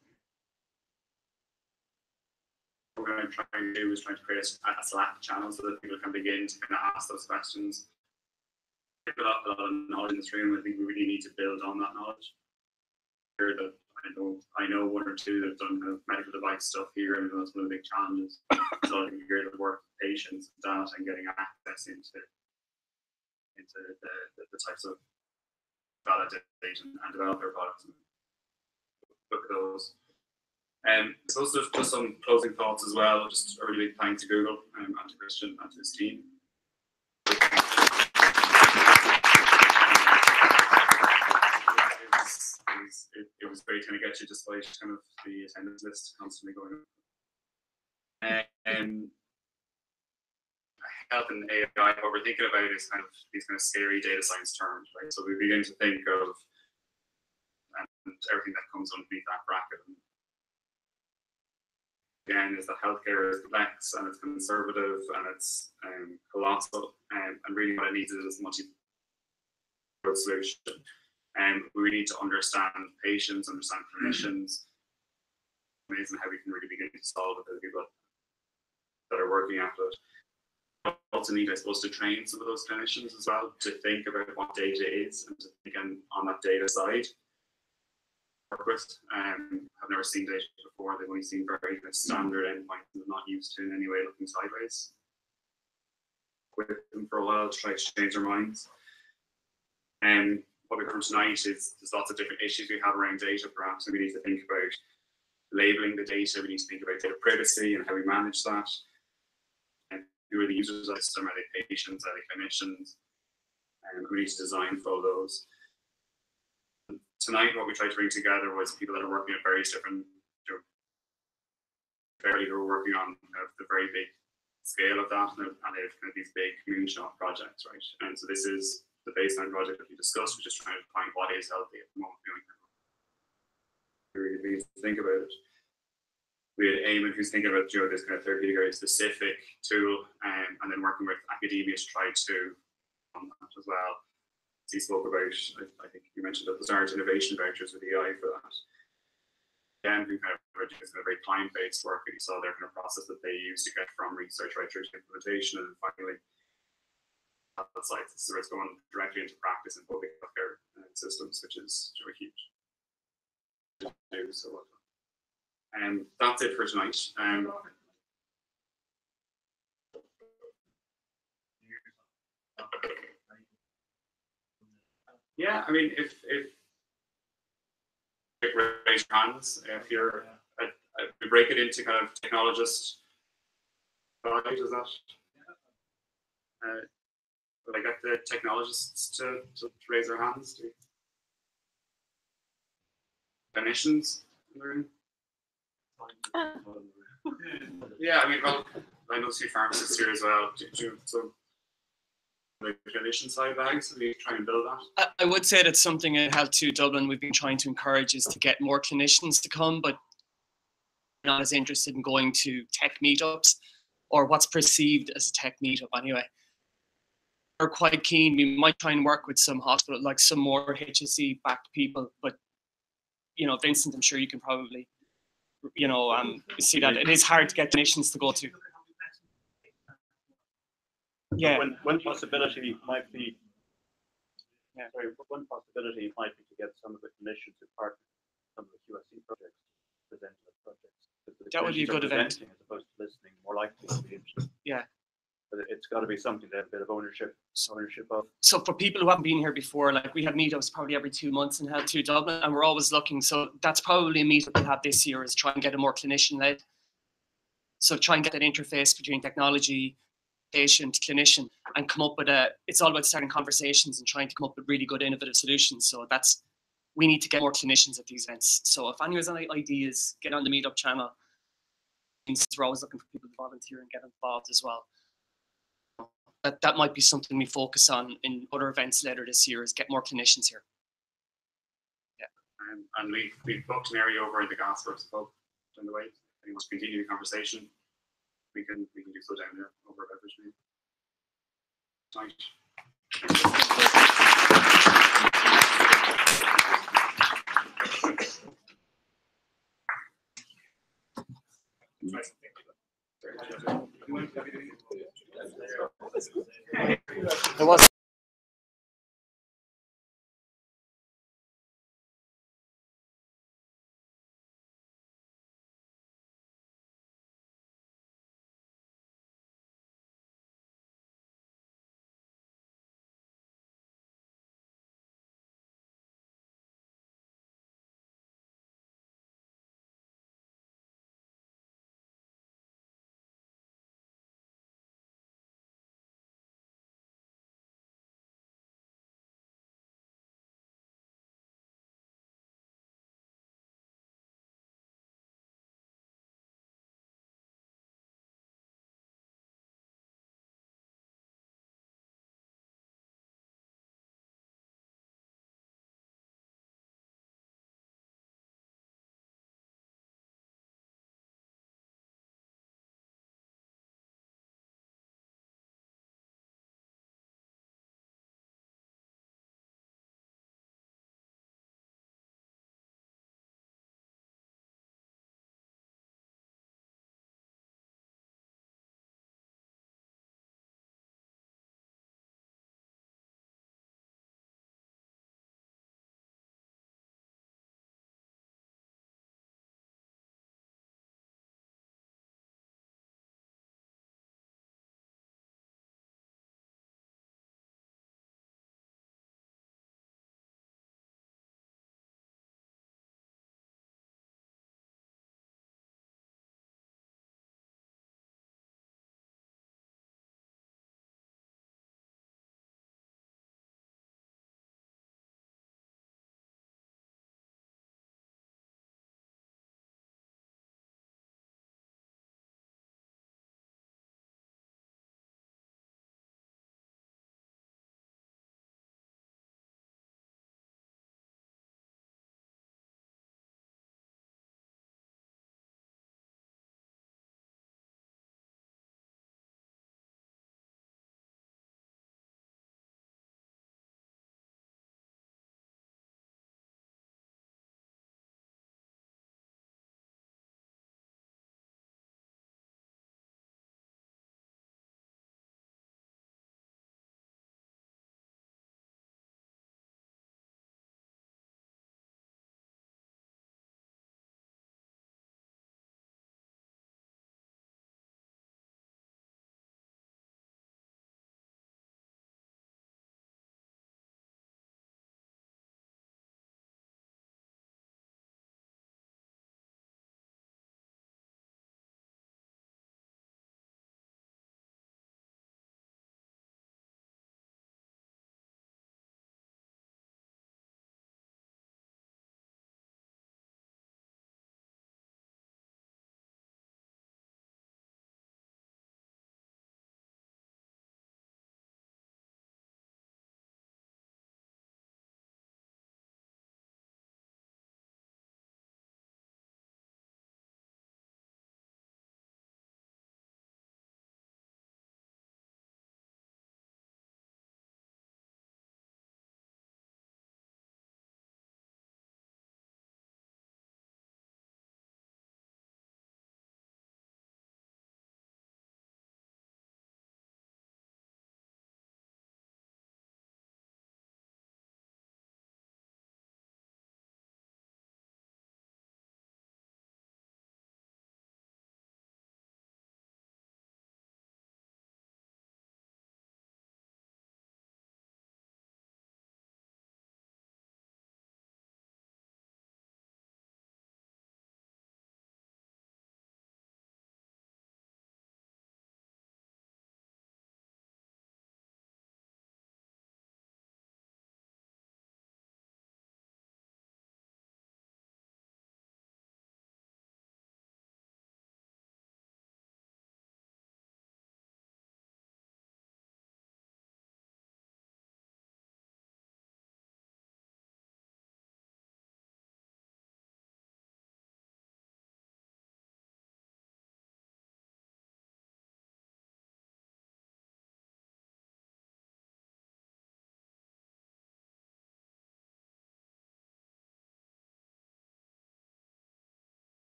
S1: What we're going to try and do is try to create a Slack channel so that people can begin to kind of ask those questions. We've got a lot of knowledge in this room. I think we really need to build on that knowledge. Here that I know one or two that have done kind of medical device stuff here, and that's one of the big challenges. So I think here the work with patients, data, and getting access into the types of validate and develop their products and look at those. So those are just some closing thoughts as well. Just a really big thanks to Google and to Christian and to his team. It was great to kind of get you despite kind of the attendance list constantly going on. Health and AI, what we're thinking about is kind of these kind of scary data science terms, right? So we begin to think of everything that comes underneath that bracket. And again, is that healthcare is complex and it's conservative and it's colossal, and really what it needs is a multi-road solution. And we need to understand patients, understand clinicians. Amazing how we can really begin to solve it for the people that are working at it. Also need, I suppose, to train some of those clinicians as well to think about what data is and to think on that data side. Work with, I've never seen data before. They've only seen very kind of standard endpoints and not used to in any way looking sideways. With them for a while to try to change their minds. And what we've heard tonight is there's lots of different issues we have around data. Perhaps we need to think about labeling the data. We need to think about data privacy and how we manage that. Who are the users of the system? Are they patients? Are they clinicians? And we need to design for all those. Tonight, what we tried to bring together was people that are working at various different, who are working on the very big scale of that, and they've kind of these big moonshot projects, right? And so this is the baseline project that we discussed. We're just trying to find what is healthy at the moment. We really need to think about it. We had Eamon who's thinking about this kind of therapeutic area specific tool, and then working with academia to try to on that as well. So he spoke about, I think you mentioned at the start, innovation vouchers with EI for that. Again, we kind of just kind of very time-based work, and you saw their kind of process that they use to get from research right through to implementation, and finally, sites. So it's going directly into practice in public healthcare systems, which is really huge to do. So. That's it for tonight. Yeah, I mean, if raise your hands, if you're, we break it into kind of technologist. Does that? Will I get the technologists to raise their hands? Clinicians in the room? Yeah, I mean, well, I know a few pharmacists here as well. Do some clinician side bags? So we try and build that.
S12: I would say that's something in Health 2 Dublin we've been trying to encourage is to get more clinicians to come, but not as interested in going to tech meetups or what's perceived as a tech meetup anyway. We're quite keen. We might try and work with some hospital, like some more HSE backed people, but Vincent, I'm sure you can probably see that it is hard to get clinicians to go to. Yeah.
S13: One possibility might be, to get some of the clinicians who partner some of the QSC projects present those projects.
S12: That would be a good event.
S13: As opposed to listening, more likely to be interested.
S12: Yeah.
S13: But it's got to be something to have a bit of ownership of.
S12: So for people who haven't been here before, like we have meetups probably every 2 months in Health 2 Dublin, and we're always looking. So that's probably a meetup we'll have this year, is try and get a more clinician-led. So try and get that interface between technology, patient, clinician, and come up with it's all about starting conversations and trying to come up with really good innovative solutions. So we need to get more clinicians at these events. So if anyone has any ideas, get on the meetup channel. We're always looking for people to volunteer and get involved as well. that might be something we focus on in other events later this year, is get more clinicians here.
S1: And we've booked an area over in the Gasworks pub down the way. If you want to continue the conversation, we can do so down there over a beverage meal.
S12: There was